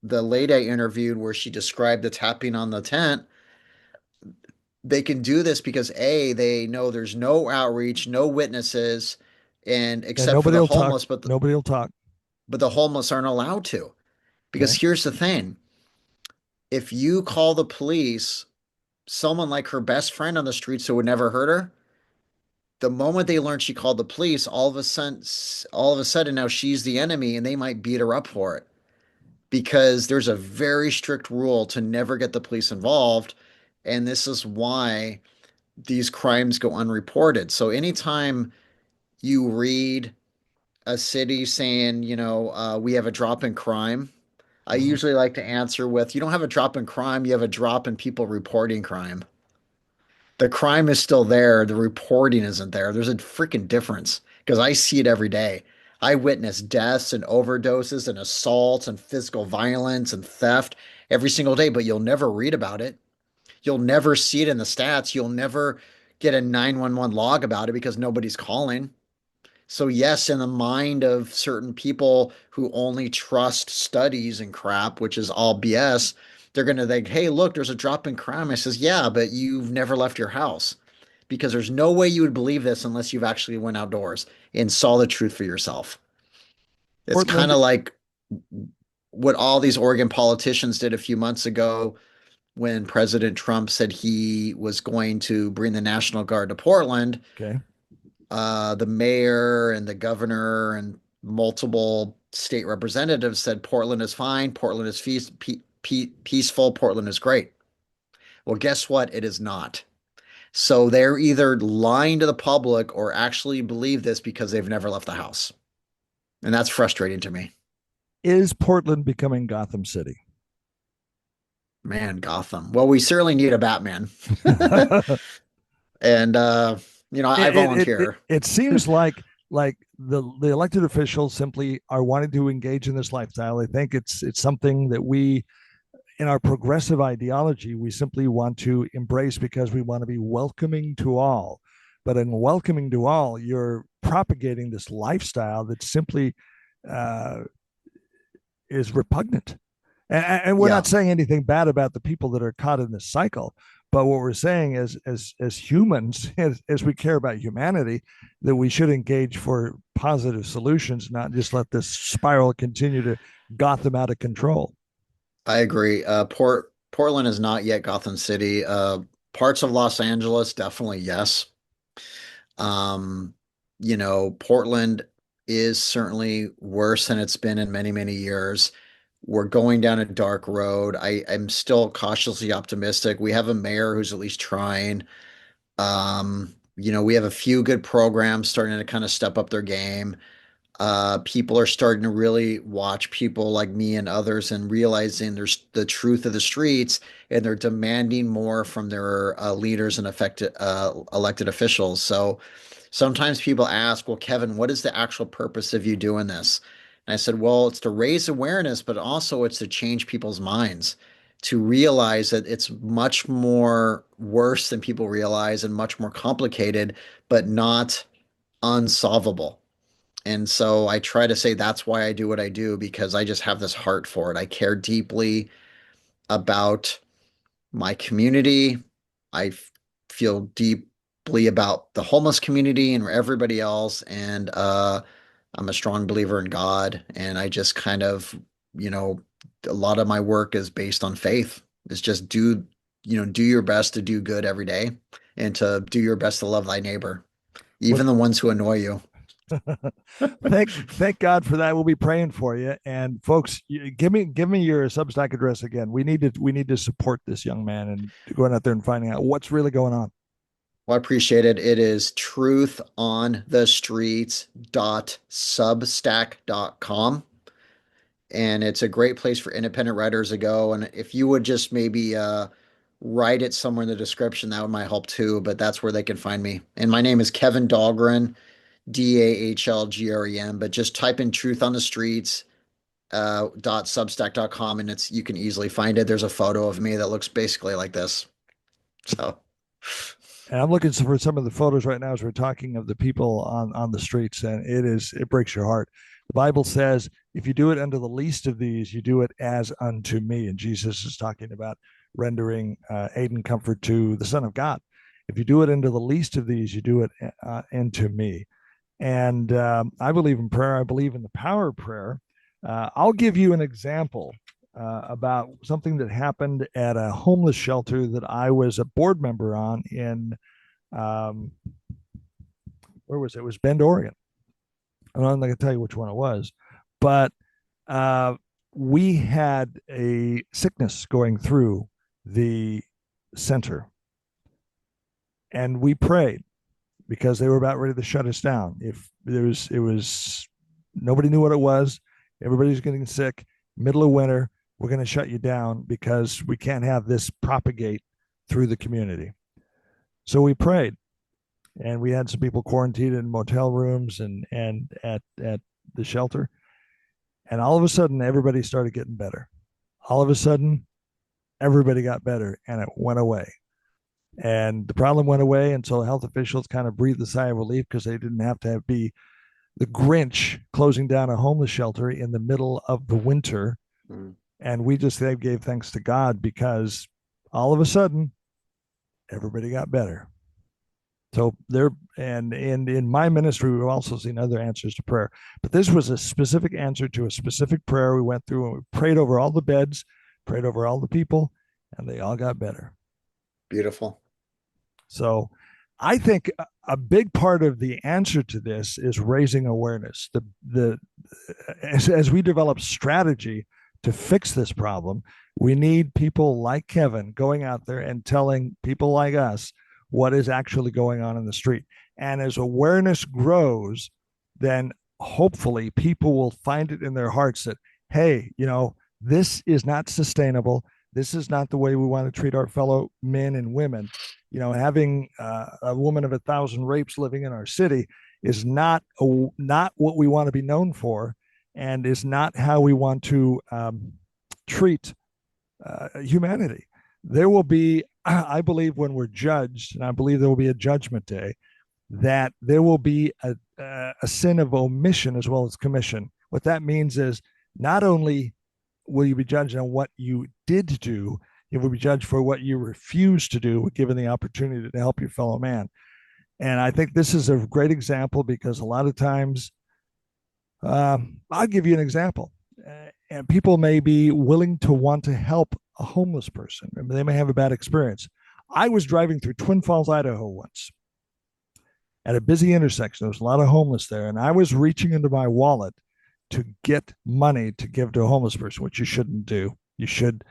the lady I interviewed where she described the tapping on the tent. They can do this because A, they know there's no outreach, no witnesses, and And except for nobody the will talk. homeless, Nobody will talk. but the homeless aren't allowed to. Because Okay. here's the thing. If you call the police, someone like her best friend on the streets who would never hurt her, the moment they learn she called the police, all of a sudden now she's the enemy and they might beat her up for it. Because there's a very strict rule to never get the police involved. And this is why these crimes go unreported. So anytime you read a city saying, we have a drop in crime, I Mm-hmm. usually like to answer with, you don't have a drop in crime, you have a drop in people reporting crime. The crime is still there, the reporting isn't there. There's a freaking difference because I see it every day. I witness deaths and overdoses and assaults and physical violence and theft every single day, but you'll never read about it. You'll never see it in the stats. You'll never get a 911 log about it because nobody's calling. So, yes, in the mind of certain people who only trust studies and crap, which is all BS, they're going to think, hey, look, there's a drop in crime. I says, yeah, but you've never left your house because there's no way you would believe this unless you've actually went outdoors and saw the truth for yourself. It's kind Portland. of like what all these Oregon politicians did a few months ago when President Trump said he was going to bring the National Guard to Portland. Okay. The mayor and the governor and multiple state representatives said Portland is fine, Portland is peaceful, Portland is great. Well, guess what? It is not. So they're either lying to the public or actually believe this because they've never left the house. And that's frustrating to me. Is Portland becoming Gotham City? Man, Gotham. Well, we certainly need a Batman. it, And I it volunteer. it seems like the elected officials simply are wanting to engage in this lifestyle. I think it's something that we, in our progressive ideology, we simply want to embrace because we want to be welcoming to all. But in welcoming to all, you're propagating this lifestyle that simply uh, is repugnant. And we're not Yeah. saying anything bad about the people that are caught in this cycle, But what we're saying is, as humans, as we care about humanity, that we should engage for positive solutions, not just let this spiral continue to Gotham out of control. I agree. Portland is not yet Gotham City. Parts of Los Angeles, definitely yes. Um, Portland is certainly worse than it's been in many, many years. We're going down a dark road. I'm still cautiously optimistic. We have a mayor who's at least trying. We have a few good programs starting to kind of step up their game. People are starting to really watch people like me and others and realizing there's the truth of the streets, and they're demanding more from their leaders and elected officials. So sometimes people ask, well, Kevin, what is the actual purpose of you doing this? And I said, well, it's to raise awareness, but also it's to change people's minds, to realize that it's much more worse than people realize and much more complicated, but not unsolvable. And so I try to say that's why I do what I do, because I just have this heart for it. I care deeply about my community. Feel deeply about the homeless community and everybody else. And I'm a strong believer in God. And I just kind of, you know, a lot of my work is based on faith. It's just do your best to do good every day and to do your best to love thy neighbor, Well, even the ones who annoy you. thank God for that. We'll be praying for you. And folks, give me your Substack address again. We need to support this young man and going out there and finding out what's really going on. Well, I appreciate it. It is truthonthestreets.substack.com. And it's a great place for independent writers to go. And if you would just maybe write it somewhere in the description, that would might help too. But that's where they can find me. And my name is Kevin Dahlgren, Dahlgren. But just type in Truth on the Streets .substack.com, and you can easily find it. There's a photo of me that looks basically like this. So And I'm looking for some of the photos right now as we're talking of the people on the streets, and it breaks your heart. The Bible says, if you do it unto the least of these, you do it as unto me. And Jesus is talking about rendering aid and comfort to the Son of God. If you do it unto the least of these, you do it unto me. And I believe in prayer. I believe in the power of prayer. I'll give you an example about something that happened at a homeless shelter that I was a board member on in, um, where was it? It was Bend, Oregon. I'm not going to tell you which one it was, but uh, we had a sickness going through the center, and we prayed because they were about ready to shut us down. If it was nobody knew what it was. Everybody's getting sick. Middle of winter, we're going to shut you down because we can't have this propagate through the community. So we prayed, and we had some people quarantined in motel rooms and at the shelter. And all of a sudden, everybody started getting better. All of a sudden, everybody got better, and it went away. And the problem went away until health officials kind of breathed a sigh of relief because they didn't have to be the Grinch closing down a homeless shelter in the middle of the winter. mm, And we just gave thanks to God because all of a sudden everybody got better. So there, and in my ministry, we've also seen other answers to prayer, but this was a specific answer to a specific prayer we went through, and we prayed over all the beds, prayed over all the people, and they all got better. beautiful. So I think a big part of the answer to this is raising awareness. The as we develop strategy to fix this problem, we need people like Kevin going out there and telling people like us what is actually going on in the street. And as awareness grows, then hopefully people will find it in their hearts that, hey, this is not sustainable. This is not the way we want to treat our fellow men and women. Having a woman of 1,000 rapes living in our city is not what we want to be known for, and is not how we want to treat humanity. There will be, I believe, when we're judged, and I believe there will be a judgment day, that there will be a sin of omission as well as commission. What that means is not only will you be judged on what you did do, You will be judged for what you refuse to do, given the opportunity to help your fellow man. And I think this is a great example because a lot of times, I'll give you an example. And people may be willing to want to help a homeless person. I mean, they may have a bad experience. I was driving through Twin Falls, Idaho once at a busy intersection. There was a lot of homeless there, and I was reaching into my wallet to get money to give to a homeless person, which you shouldn't do. You should.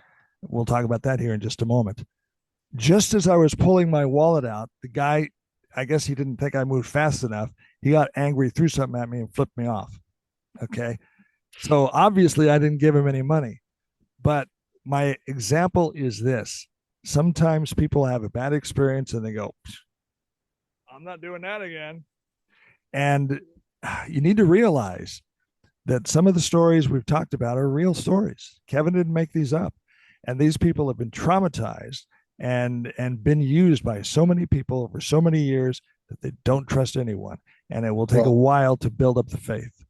We'll talk about that here in just a moment. Just as I was pulling my wallet out, the guy, I guess he didn't think I moved fast enough. He got angry, threw something at me, and flipped me off. Okay. So obviously, I didn't give him any money. But my example is this: sometimes people have a bad experience and they go, I'm not doing that again. And you need to realize that some of the stories we've talked about are real stories. Kevin didn't make these up. And these people have been traumatized and been used by so many people over so many years that they don't trust anyone. And it will take a Well, while to build up the faith.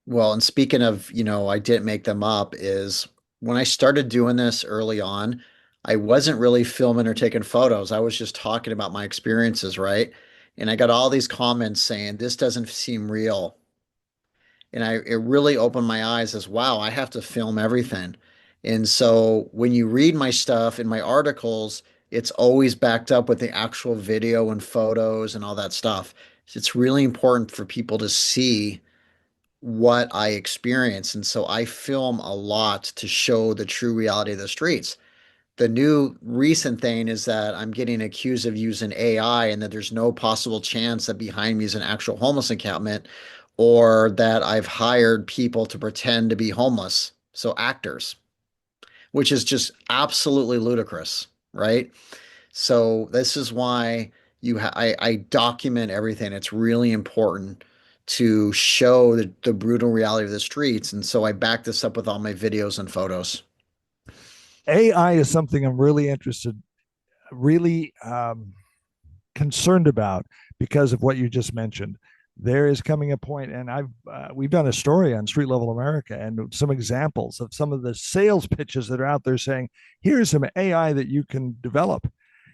and speaking of, I didn't make them up, is when I started doing this early on, I wasn't really filming or taking photos. I was just talking about my experiences, right? And I got all these comments saying, this doesn't seem real. And it really opened my eyes as, wow, I have to film everything. And so when you read my stuff in my articles, it's always backed up with the actual video and photos and all that stuff. It's really important for people to see what I experience. And so I film a lot to show the true reality of the streets. The new recent thing is that I'm getting accused of using AI and that there's no possible chance that behind me is an actual homeless encampment or that I've hired people to pretend to be homeless. So actors, which is just absolutely ludicrous, right? So this is why I document everything. It's really important to show the brutal reality of the streets. And so I back this up with all my videos and photos. AI is something I'm really interested, really concerned about because of what you just mentioned. There is coming a point, and we've done a story on Street Level America and some examples of some of the sales pitches that are out there saying, "Here's some AI that you can develop.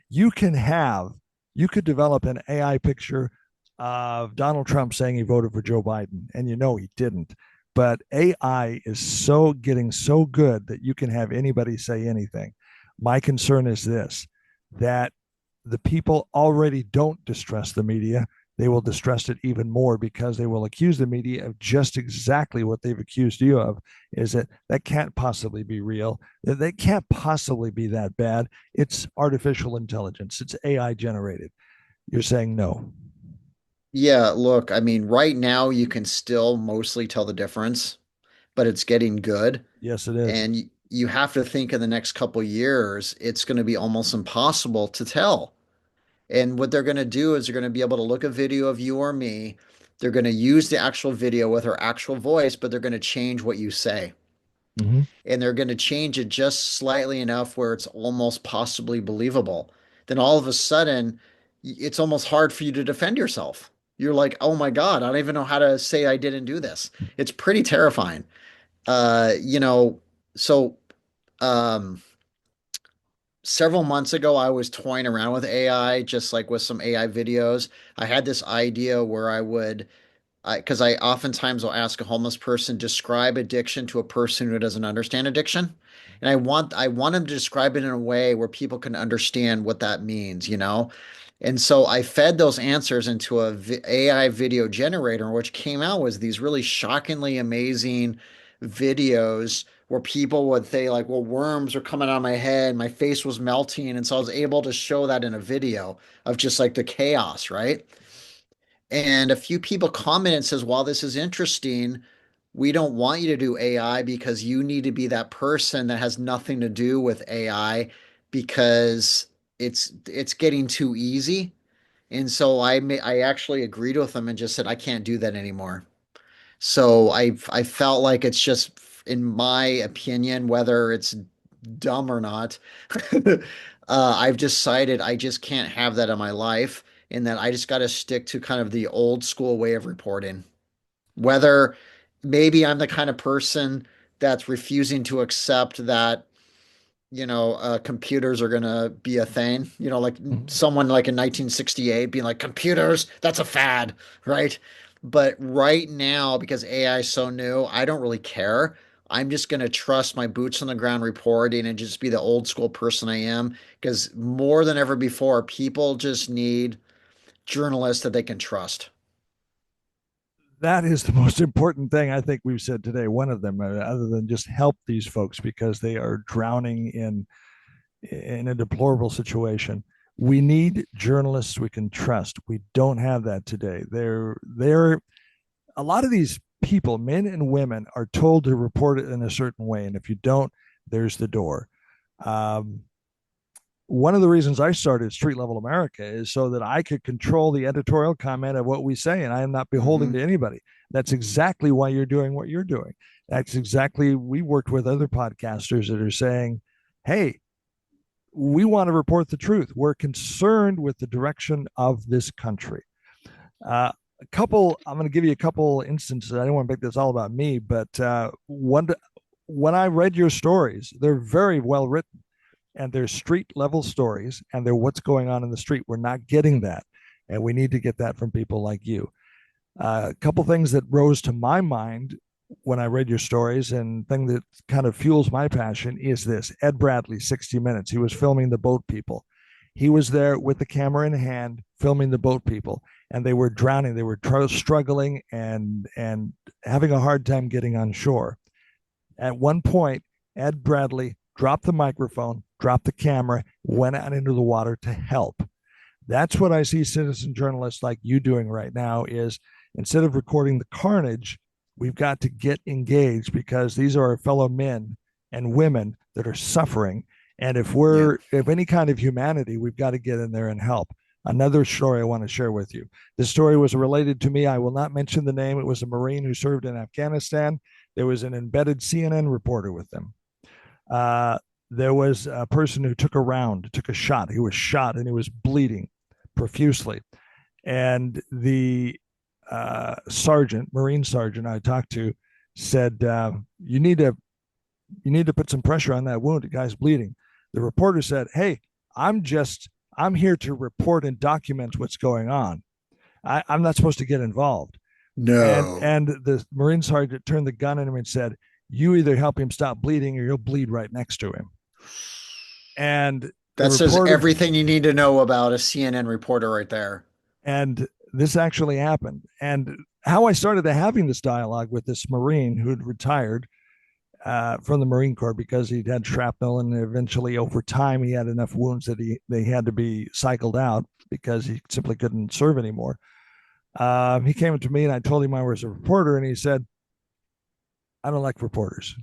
You can have, you could develop an AI picture of Donald Trump saying he voted for Joe Biden, and you know he didn't." But AI is so getting so good that you can have anybody say anything. My concern is this: that the people already don't distrust the media. They will distrust it even more because they will accuse the media of just exactly what they've accused you of, is that can't possibly be real. They can't possibly be that bad. It's artificial intelligence. It's AI generated. You're saying no. Yeah, look, I mean, right now you can still mostly tell the difference, but it's getting good. Yes, it is. And you have to think in the next couple years, it's going to be almost impossible to tell. And what they're going to do is they're going to be able to look at video of you or me. They're going to use the actual video with our actual voice, but they're going to change what you say. Mm-hmm. And they're going to change it just slightly enough where it's almost possibly believable. Then all of a sudden, it's almost hard for you to defend yourself. You're like, oh my God, I don't even know how to say I didn't do this. It's pretty terrifying. Uh, you know, so um, several months ago, I was toying around with AI, just like with some AI videos. I had this idea where I would because I oftentimes will ask a homeless person, describe addiction to a person who doesn't understand addiction. And I want them to describe it in a way where people can understand what that means, you know? And so I fed those answers into a AI video generator, which came out was these really shockingly amazing videos where people would say like, well, worms are coming out of my head, my face was melting. And so I was able to show that in a video of just like the chaos, right? And a few people commented and says, while this is interesting, we don't want you to do AI because you need to be that person that has nothing to do with AI because it's getting too easy. And so I actually agreed with them and just said I can't do that anymore. So I felt like it's just in my opinion, whether it's dumb or not, I've decided I just can't have that in my life, and that I just got to stick to kind of the old school way of reporting. Whether maybe I'm the kind of person that's refusing to accept that computers are gonna be a thing. Like Mhm. someone like in 1968 being like, computers, that's a fad, right? But right now, because AI is so new, I don't really care. I'm just gonna trust my boots on the ground reporting and just be the old school person I am. Because more than ever before, people just need journalists that they can trust. That is the most important thing I think we've said today. One of them, other than just help these folks because they are drowning in a deplorable situation. We need journalists we can trust. We don't have that today. They're a lot of these people, men and women, are told to report it in a certain way, and if you don't, there's the door. Um, One of the reasons I started Street Level America is so that I could control the editorial comment of what we say, and I am not beholden Hmm. to anybody. That's exactly why you're doing what you're doing. That's exactly, we worked with other podcasters that are saying, hey, we want to report the truth. We're concerned with the direction of this country. I'm going to give you a couple instances. I don't want to make this all about me, but when I read your stories, they're very well written and they're street level stories and they're what's going on in the street. We're not getting that. And we need to get that from people like you. A couple things that rose to my mind when I read your stories and thing that kind of fuels my passion is this. Ed Bradley, 60 Minutes. He was filming the boat people. He was there with the camera in hand filming the boat people, and they were drowning. They were struggling and having a hard time getting on shore. At one point, Ed Bradley dropped the microphone, dropped the camera, went out into the water to help. That's what I see citizen journalists like you doing right now is instead of recording the carnage, we've got to get engaged because these are our fellow men and women that are suffering. And Yeah. if any kind of humanity, we've got to get in there and help. Another story I want to share with you. This story was related to me. I will not mention the name. It was a Marine who served in Afghanistan. There was an embedded CNN reporter with them. Uh, there was a person who took a round, took a shot. He was shot and he was bleeding profusely. And the sergeant, Marine sergeant I talked to, said, you need to put some pressure on that wound. The guy's bleeding." The reporter said, "Hey, I'm here to report and document what's going on. I'm not supposed to get involved." No. And the Marine sergeant turned the gun at him and said, "You either help him stop bleeding or you'll bleed right next to him." And the That says reporter, everything you need to know about a CNN reporter right there. and this actually happened. And how I started having this dialogue with this Marine who had retired from the Marine Corps because he'd had shrapnel, and eventually, over time, he had enough wounds that they had to be cycled out because he simply couldn't serve anymore. He came up to me, and I told him I was a reporter, and he said, "I don't like reporters."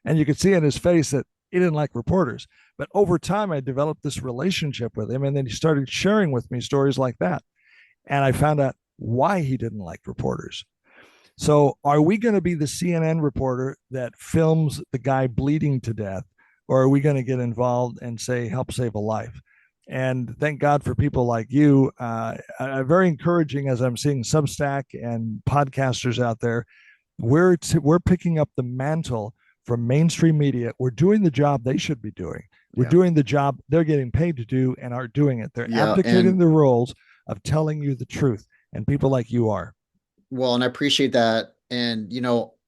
And you could see in his face that he didn't like reporters. But over time, I developed this relationship with him, and then he started sharing with me stories like that. And I found out why he didn't like reporters. So, are we going to be the CNN reporter that films the guy bleeding to death, or are we going to get involved and say, help save a life? And thank God for people like you. Very encouraging as I'm seeing Substack and podcasters out there. We're picking up the mantle from mainstream media. We're doing the job they should be doing. We're Yeah. doing the job they're getting paid to do and aren't doing it. They're Yeah. abdicating And the roles of telling you the truth, and people like you are. well, and I appreciate that. And,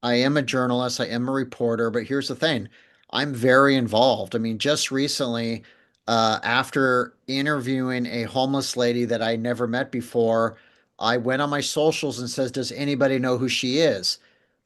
I am a journalist, I am a reporter, but here's the thing. I'm very involved. I mean, just recently, after interviewing a homeless lady that I never met before, I went on my socials and says, "Does anybody know who she is?"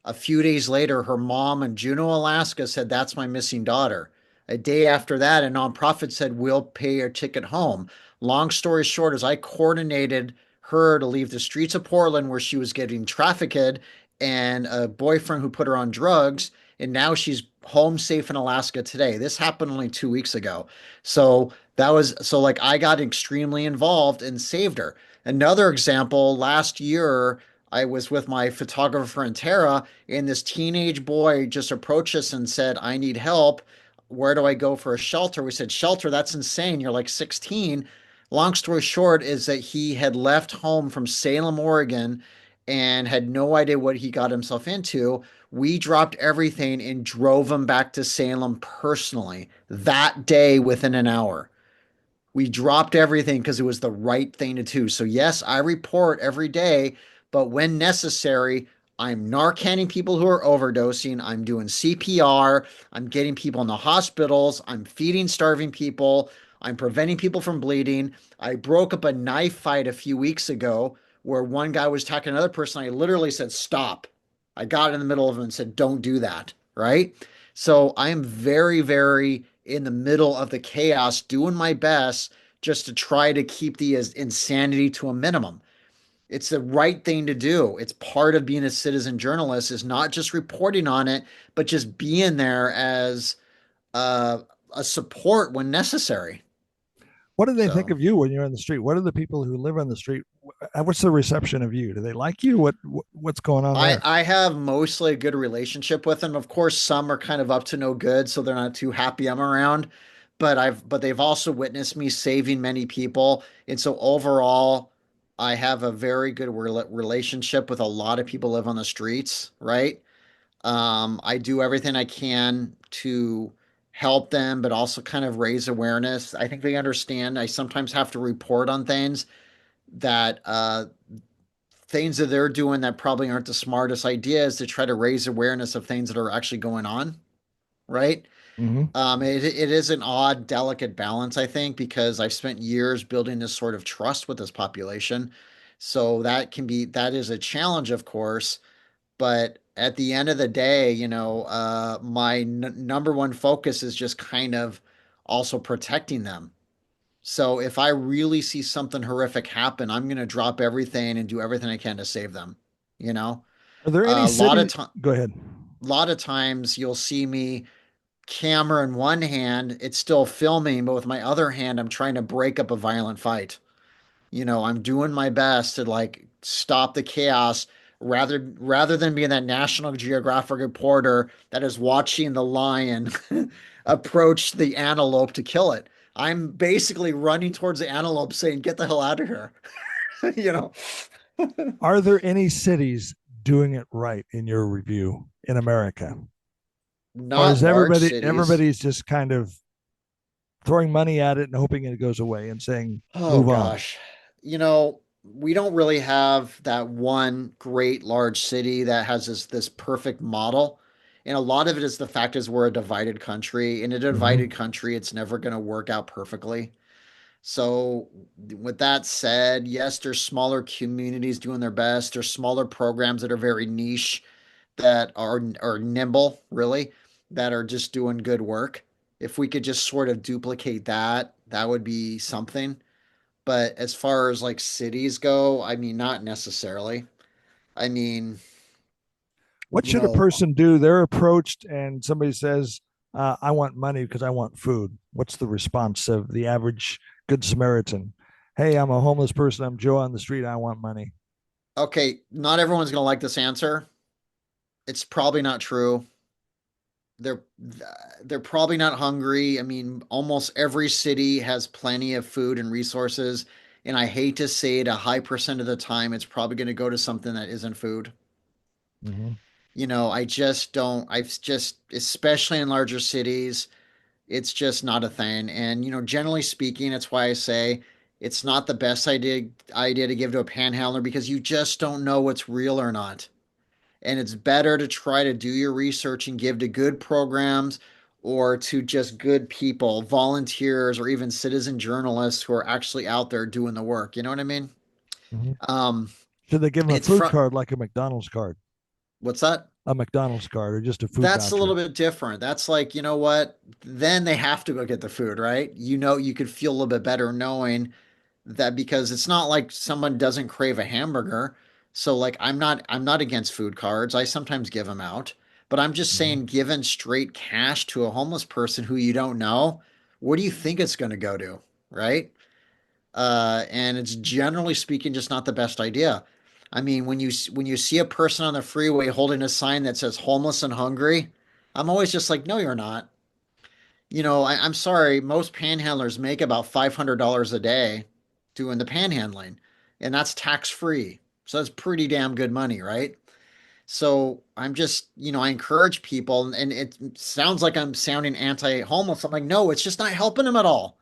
A few days later, her mom in Juneau, Alaska said, "That's my missing daughter." A day after that, a nonprofit said, "We'll pay your ticket home." Long story short, is I coordinated her to leave the streets of Portland where she was getting trafficked and a boyfriend who put her on drugs. And now she's home safe in Alaska today. This happened only 2 weeks ago. So like I got extremely involved and saved her. Another example, last year, I was with my photographer friend Tara, and this teenage boy just approached us and said, "I need help. Where do I go for a shelter?" We said, "Shelter? That's insane. You're like 16." Long story short is that he had left home from Salem, Oregon, and had no idea what he got himself into. We dropped everything and drove them back to Salem personally that day within an hour. We dropped everything because it was the right thing to do. So, yes, I report every day, but when necessary, I'm Narcanning people who are overdosing. I'm doing CPR. I'm getting people in the hospitals. I'm feeding starving people. I'm preventing people from bleeding. I broke up a knife fight a few weeks ago where one guy was attacking another person. I literally said, stop. I got in the middle of him and said, don't do that. Right. So I am very, very in the middle of the chaos, doing my best just to try to keep the insanity to a minimum. It's the right thing to do. It's part of being a citizen journalist is not just reporting on it, but just being there as uh, a support when necessary. What do they think So of you when you're in the street? What are the people who live on the street? What's the reception of you? Do they like you? What's going on I there? I have mostly a good relationship with them. Of course, some are kind of up to no good, so they're not too happy I'm around. But they've also witnessed me saving many people, and so overall, I have a very good relationship with a lot of people live on the streets, right? I do everything I can to help them, but also kind of raise awareness. I think they understand. I sometimes have to report on things that they're doing that probably aren't the smartest ideas to try to raise awareness of things that are actually going on, right? Mm-hmm. It is an odd, delicate balance, I think, because I've spent years building this sort of trust with this population. So that is a challenge, of course. But at the end of the day, my number one focus is just kind of also protecting them. So if I really see something horrific happen, I'm going to drop everything and do everything I can to save them. You know, Are there any a lot of cities? time, Go ahead. lot of times you'll see me camera in one hand, it's still filming, but with my other hand, I'm trying to break up a violent fight. I'm doing my best to like stop the chaos rather than being that National Geographic reporter that is watching the lion approach the antelope to kill it. I'm basically running towards the antelope saying, "Get the hell out of here." you know, Are there any cities doing it right in your review in America? Or Not is large cities. everybody's just kind of throwing money at it and hoping it goes away and saying, Oh move on? gosh. We don't really have that one great large city that has this perfect model. And a lot of it is the fact is we're a divided country. In a divided Mm-hmm. country, it's never going to work out perfectly. So with that said, yes, there's smaller communities doing their best. There's smaller programs that are very niche that are nimble, really, that are just doing good work. If we could just sort of duplicate that, that would be something. But as far as like cities go, I mean, not necessarily. I mean, What you should a know, person do? They're approached and somebody says, I want money because I want food. What's the response of the average Good Samaritan? Hey, I'm a homeless person. I'm Joe on the street. I want money. okay, not everyone's going to like this answer. It's probably not true. They're they're probably not hungry. I mean, almost every city has plenty of food and resources, and I hate to say it, a high percent of the time it's probably going to go to something that isn't food. Mm-hmm. I just don't. I've just, especially in larger cities, it's just not a thing. And generally speaking, that's why I say it's not the best idea to give to a panhandler because you just don't know what's real or not. And it's better to try to do your research and give to good programs or to just good people, volunteers, or even citizen journalists who are actually out there doing the work. You know what I mean? Mm-hmm. Um, Should they give them a it's food front. card like a McDonald's card, What's that? a McDonald's card, or just a food That's a little voucher? bit different. That's like, you know what? Then they have to go get the food, right? You could feel a little bit better knowing that because it's not like someone doesn't crave a hamburger. So like I'm not against food cards. I sometimes give them out, but I'm just Mm-hmm. saying giving straight cash to a homeless person who you don't know, where do you think it's going to go to, right? And it's generally speaking just not the best idea. I mean, when you see a person on the freeway holding a sign that says homeless and hungry, I'm always just like, no, you're not. I'm sorry, most panhandlers make about $500 a day doing the panhandling, and that's tax free. So that's pretty damn good money, right? So I'm just, I encourage people, and it sounds like I'm sounding anti-homeless. I'm like, no, it's just not helping them at all.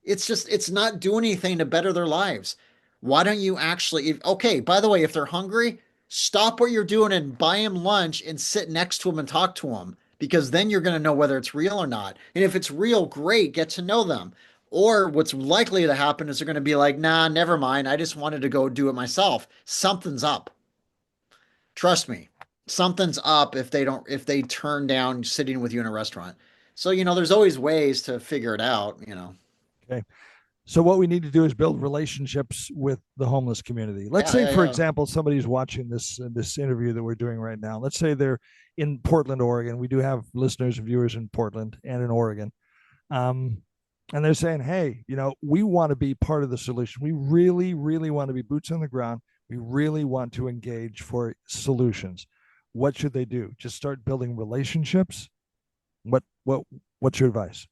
It's not doing anything to better their lives. Why don't you actually, okay, by the way, if they're hungry, stop what you're doing and buy them lunch and sit next to them and talk to them because then you're going to know whether it's real or not. And if it's real, great, get to know them. Or what's likely to happen is they're going to be like, nah, never mind. I just wanted to go do it myself. Something's up. Trust me. Something's up if they turn down sitting with you in a restaurant. So, there's always ways to figure it out. Okay. So what we need to do is build relationships with the homeless community. Let's Yeah, say, yeah, for yeah. example, somebody's watching this interview that we're doing right now. Let's say they're in Portland, Oregon. We do have listeners and viewers in Portland and in Oregon. Um, and they're saying, hey, we want to be part of the solution. We really, really want to be boots on the ground. We really want to engage for solutions. What should they do? Just start building relationships? What's your advice?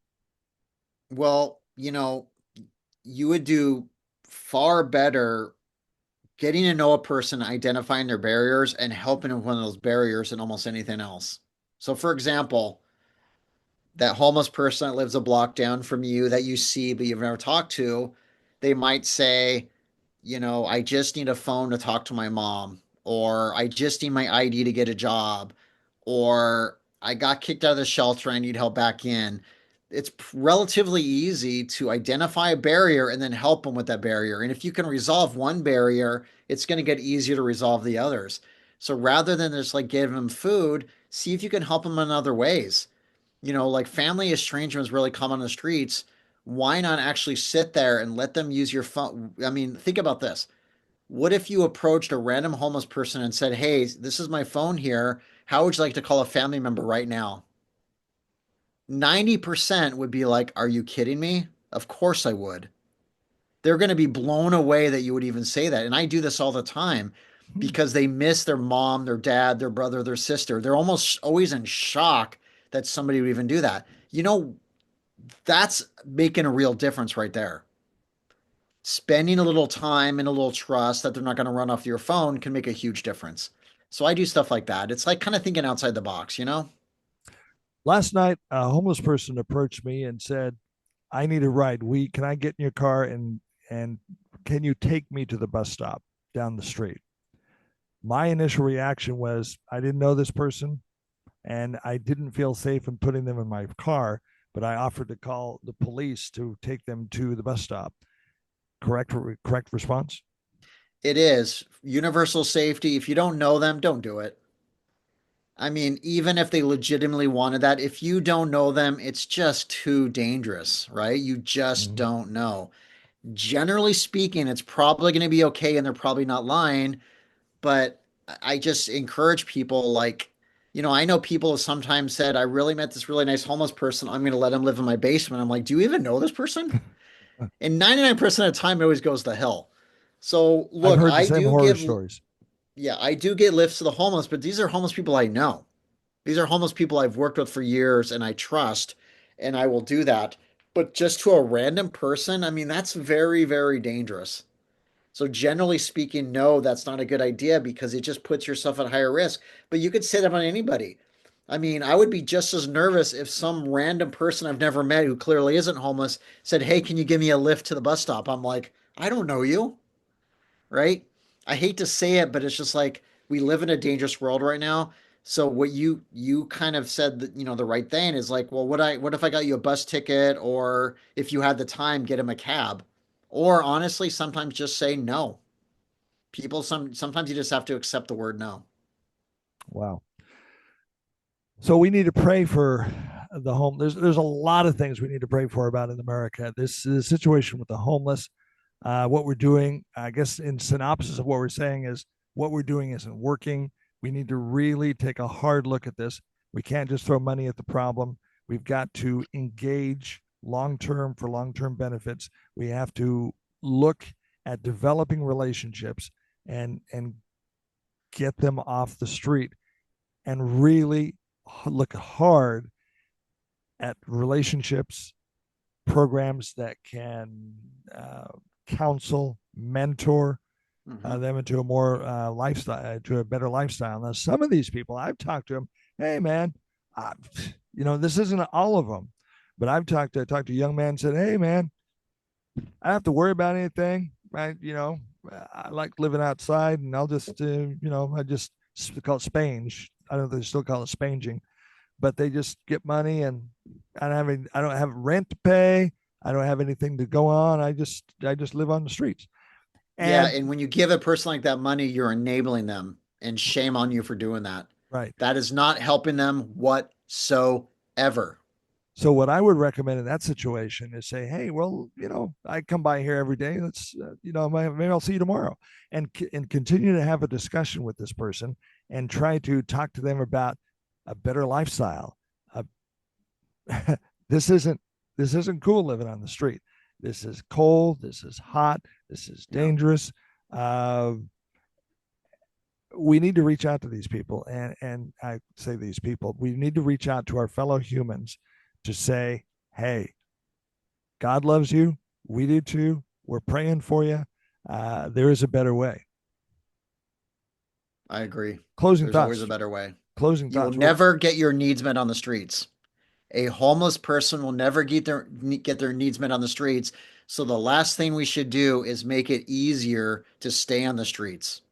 Well, you would do far better getting to know a person, identifying their barriers, and helping with one of those barriers than almost anything else. So, for example, that homeless person that lives a block down from you that you see but you've never talked to, they might say, I just need a phone to talk to my mom, or I just need my ID to get a job, or I got kicked out of the shelter, I need help back in. It's relatively easy to identify a barrier and then help them with that barrier. And if you can resolve one barrier, it's going to get easier to resolve the others. So rather than just like giving them food, see if you can help them in other ways. Like family estrangement is really common on the streets. Why not actually sit there and let them use your phone? I mean, think about this. What if you approached a random homeless person and said, hey, this is my phone here. How would you like to call a family member right now? 90% would be like, are you kidding me? Of course I would. They're going to be blown away that you would even say that. And I do this all the time Hmm. because they miss their mom, their dad, their brother, their sister. They're almost always in shock that somebody would even do that. That's making a real difference right there. Spending a little time and a little trust that they're not going to run off your phone can make a huge difference. So I do stuff like that. It's like kind of thinking outside the box. Last night, a homeless person approached me and said, I need a ride. Can I get in your car and can you take me to the bus stop down the street? My initial reaction was I didn't know this person and I didn't feel safe in putting them in my car, but I offered to call the police to take them to the bus stop. Correct response? It is universal safety. If you don't know them, don't do it. I mean, even if they legitimately wanted that, if you don't know them, it's just too dangerous, right? You just Mhm. don't know. Generally speaking, it's probably going to be okay and they're probably not lying, but I just encourage people like, I know people have sometimes said, I really met this really nice homeless person. I'm going to let him live in my basement. I'm like, do you even know this person? And 99% of the time, it always goes to hell. So I've look, heard the same horror stories. yeah, I do get lifts to the homeless, but these are homeless people I know. These are homeless people I've worked with for years and I trust, and I will do that. But just to a random person, I mean, that's very, very dangerous. So generally speaking, no, that's not a good idea because it just puts yourself at higher risk. But you could say that on anybody. I mean, I would be just as nervous if some random person I've never met who clearly isn't homeless said, "Hey, can you give me a lift to the bus stop?" I'm like, I don't know you, right? I hate to say it, but it's just like we live in a dangerous world right now. So what you kind of said that the right thing is like, well, what if I got you a bus ticket, or if you had the time, get him a cab, or honestly, sometimes just say no. Sometimes you just have to accept the word no. Wow. So we need to pray for the home. There's a lot of things we need to pray for about in America. This is a situation with the homeless. What we're doing, I guess, in synopsis of what we're saying is what we're doing isn't working. We need to really take a hard look at this. We can't just throw money at the problem. We've got to engage long term for long term benefits. We have to look at developing relationships and get them off the street and really look hard at relationships, programs that can counsel, mentor, Hmm. them into a more lifestyle, to a better lifestyle. Now, some of these people I've talked to them, hey man, uh, this isn't all of them, but I talked to a young man and said, hey man, I don't have to worry about anything. I like living outside, and I'll just, I just call it spange. I don't know if they still call it spanging, but they just get money, and I don't have rent to pay. I don't have anything to go on. I just live on the streets. Yeah, And and when you give a person like that money, you're enabling them, and shame on you for doing that. right. That is not helping them whatsoever. So what I would recommend in that situation is say, hey, well, I come by here every day. Let's, maybe I'll see you tomorrow, and continue to have a discussion with this person and try to talk to them about a better lifestyle. Uh, this isn't this isn't cool living on the street. This is cold. This is hot. This is Yeah, dangerous. Uh, we need to reach out to these people, and I say these people. We need to reach out to our fellow humans to say, hey, God loves you. We do too. We're praying for you. There is a better way. I agree. Closing There's always a thoughts. better way. Closing You will thoughts. never get your needs met on the streets. A homeless person will never get their needs met on the streets. So the last thing we should do is make it easier to stay on the streets.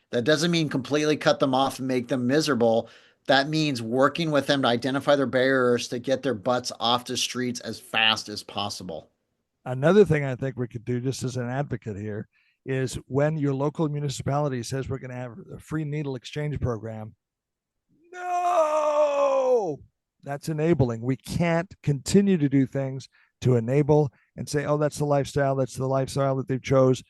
That doesn't mean completely cut them off and make them miserable. That means working with them to identify their barriers to get their butts off the streets as fast as possible. Another thing I think we could do, just as an advocate here, is when your local municipality says we're going to have a free needle exchange program. No, that's enabling. We can't continue to do things to enable and say, oh, that's the lifestyle. That's the lifestyle that they've chose.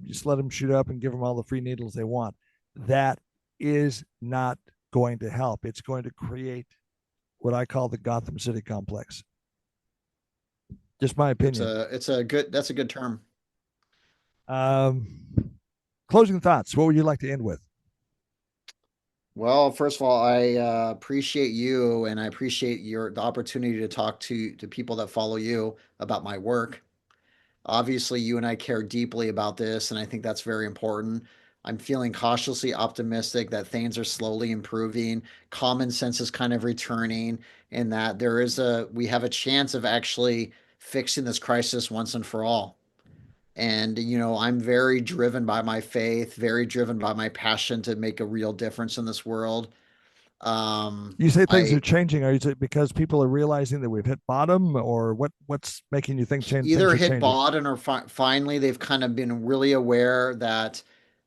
Just let them shoot up and give them all the free needles they want. That is not going to help. It's going to create what I call the Gotham City complex. Just my It's opinion. a it's a good that's a good term. Um, Closing thoughts. What would you like to end with? Well, first of all, I appreciate you and I appreciate the opportunity to talk to people that follow you about my work. Obviously, you and I care deeply about this, and I think that's very important. I'm feeling cautiously optimistic that things are slowly improving. Common sense is kind of returning, and that we have a chance of actually fixing this crisis once and for all. And, I'm very driven by my faith, very driven by my passion to make a real difference in this world. You say things are I changing. Are you because people are realizing that we've hit bottom, or what's making you think things either are hit changing? bottom or finally they've kind of been really aware that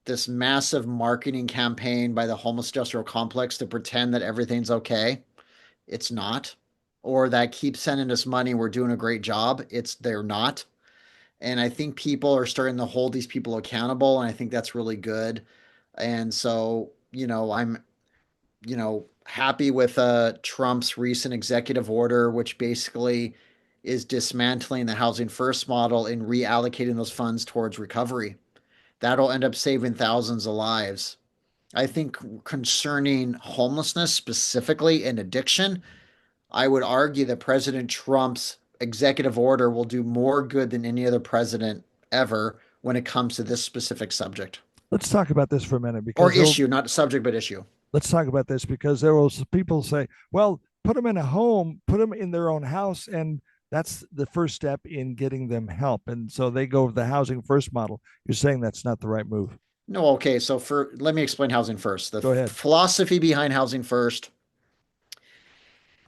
this massive marketing campaign by the homeless industrial complex to pretend that everything's okay, it's not. Or that keep sending us money, we're doing a great job, they're not. And I think people are starting to hold these people accountable, and I think that's really good. And so, I'm happy with Trump's recent executive order, which basically is dismantling the housing first model and reallocating those funds towards recovery. That'll end up saving thousands of lives. I think concerning homelessness specifically and addiction, I would argue that President Trump's executive order will do more good than any other president ever when it comes to this specific subject Let's talk about this for a minute or because issue, not subject, but issue. let's talk about this because there will people say, well, put them in a home, put them in their own house, and that's the first step in getting them help. And so they go with the housing first model. You're saying that's not the right move. No, okay. So let me explain housing first. The Go ahead. philosophy behind housing first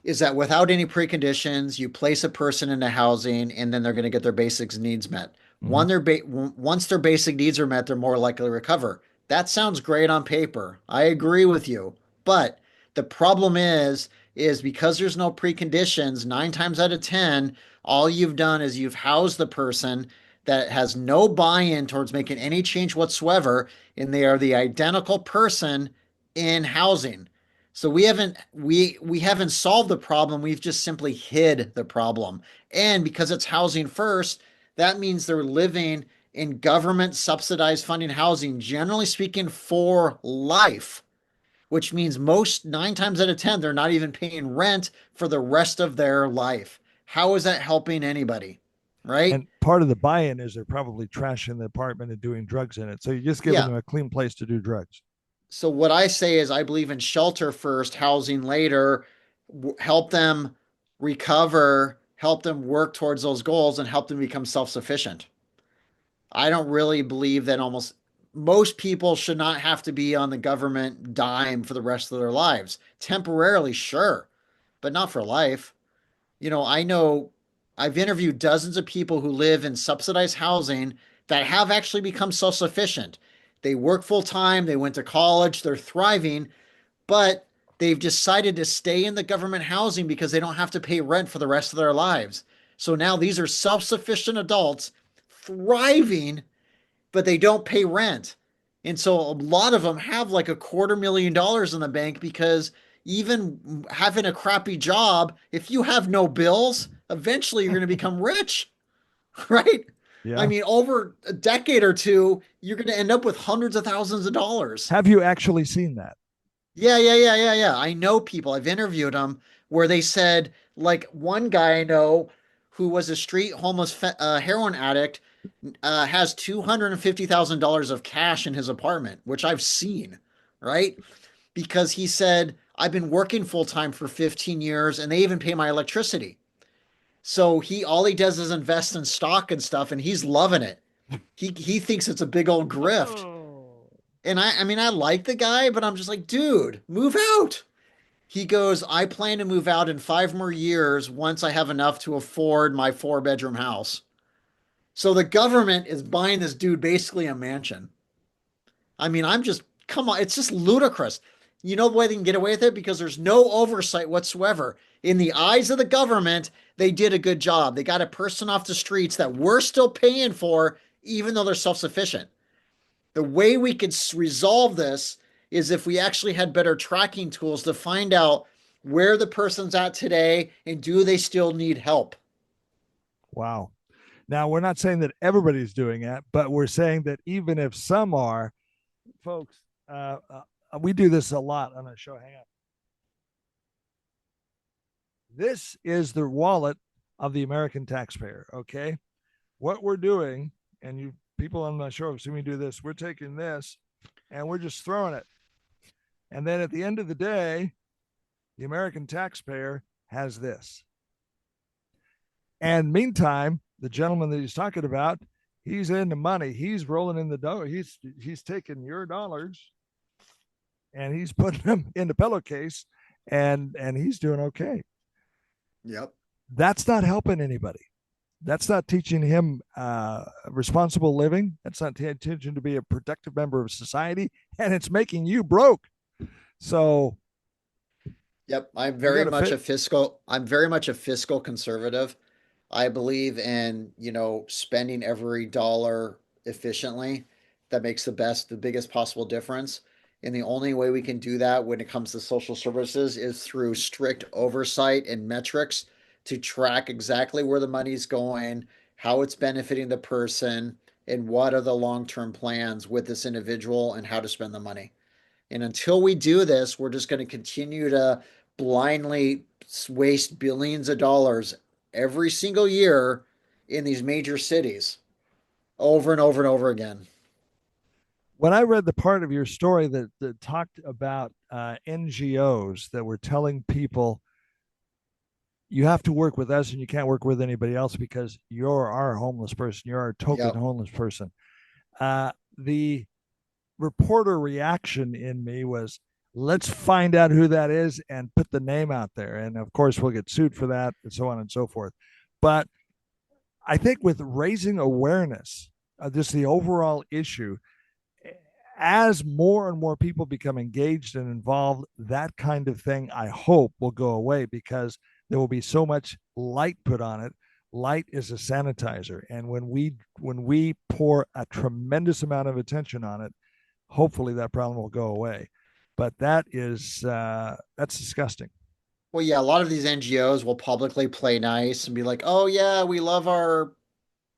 is that without any preconditions, you place a person into housing and then they're going to get their basic needs met. Mm-hmm. Once their basic needs are met, they're more likely to recover. That sounds great on paper. I agree with you. But the problem is because there's no preconditions, 9 times out of 10, all you've done is you've housed the person that has no buy-in towards making any change whatsoever, and they are the identical person in housing. So we haven't solved the problem. We've just simply hid the problem. And because it's housing first, that means they're living in government subsidized funding housing, generally speaking, for life, which means 9 times out of 10, they're not even paying rent for the rest of their life. How is that helping anybody? right? And part of the buy-in is they're probably trashing the apartment and doing drugs in it. So you're just giving Yeah. them a clean place to do drugs. So what I say is I believe in shelter first, housing later, help them recover, help them work towards those goals and help them become self-sufficient. I don't really believe that almost most people should not have to be on the government dime for the rest of their lives. Temporarily, sure, but not for life. I know I've interviewed dozens of people who live in subsidized housing that have actually become self sufficient. They work full time, they went to college, they're thriving, but they've decided to stay in the government housing because they don't have to pay rent for the rest of their lives. So now these are self sufficient adults thriving, but they don't pay rent. And so a lot of them have like $250,000 in the bank because even having a crappy job, if you have no bills, eventually you're going to become rich, right? I Yeah. mean, over a decade or two, you're going to end up with hundreds of thousands of dollars. Have you actually seen that? Yeah, yeah, yeah, yeah, yeah. I know people, I've interviewed them where they said, like one guy I know who was a street homeless heroin addict has $250,000 of cash in his apartment, which I've seen, right? Because he said, I've been working full time for 15 years and they even pay my electricity. So all he does is invest in stock and stuff and he's loving it. He thinks it's a big old grift. Oh. And I mean I like the guy, but I'm just like, dude, move out. He goes, I plan to move out in 5 more years once I have enough to afford my 4 bedroom house. So the government is buying this dude basically a mansion. I mean, come on, it's just ludicrous. You know why they can get away with it? Because there's no oversight whatsoever. In the eyes of the government, they did a good job. They got a person off the streets that we're still paying for, even though they're self sufficient. The way we could resolve this is if we actually had better tracking tools to find out where the person's at today and do they still need help. Wow. Now, we're not saying that everybody's doing that, but we're saying that even if some are, folks, we do this a lot on our show. Hang on. This is the wallet of the American taxpayer. Okay. What we're doing, and you people on the show have seen me do this, we're taking this and we're just throwing it. And then at the end of the day, the American taxpayer has this. And meantime, the gentleman that he's talking about, he's in the money. He's rolling in the dough. He's taking your dollars and he's putting them in the pillowcase, and he's doing okay. Yep. That's not helping anybody. That's not teaching him responsible living. That's not teaching him to be a productive member of society, and it's making you broke. So Yep, we got to fit. I'm very much a fiscal conservative. I believe in, spending every dollar efficiently. That makes the biggest possible difference. And the only way we can do that when it comes to social services is through strict oversight and metrics to track exactly where the money's going, how it's benefiting the person, and what are the long-term plans with this individual and how to spend the money. And until we do this, we're just going to continue to blindly waste billions of dollars every single year in these major cities over and over and over again. When I read the part of your story that talked about NGOs that were telling people you have to work with us and you can't work with anybody else because you're our homeless person, you're our token Yep. homeless person. The reporter reaction in me was, let's find out who that is and put the name out there. And of course, we'll get sued for that and so on and so forth. But I think with raising awareness of just the overall issue, as more and more people become engaged and involved, that kind of thing, I hope, will go away because there will be so much light put on it. Light is a sanitizer, and when we pour a tremendous amount of attention on it, hopefully that problem will go away. But that's disgusting. Well, yeah, a lot of these NGOs will publicly play nice and be like, oh, yeah, we love our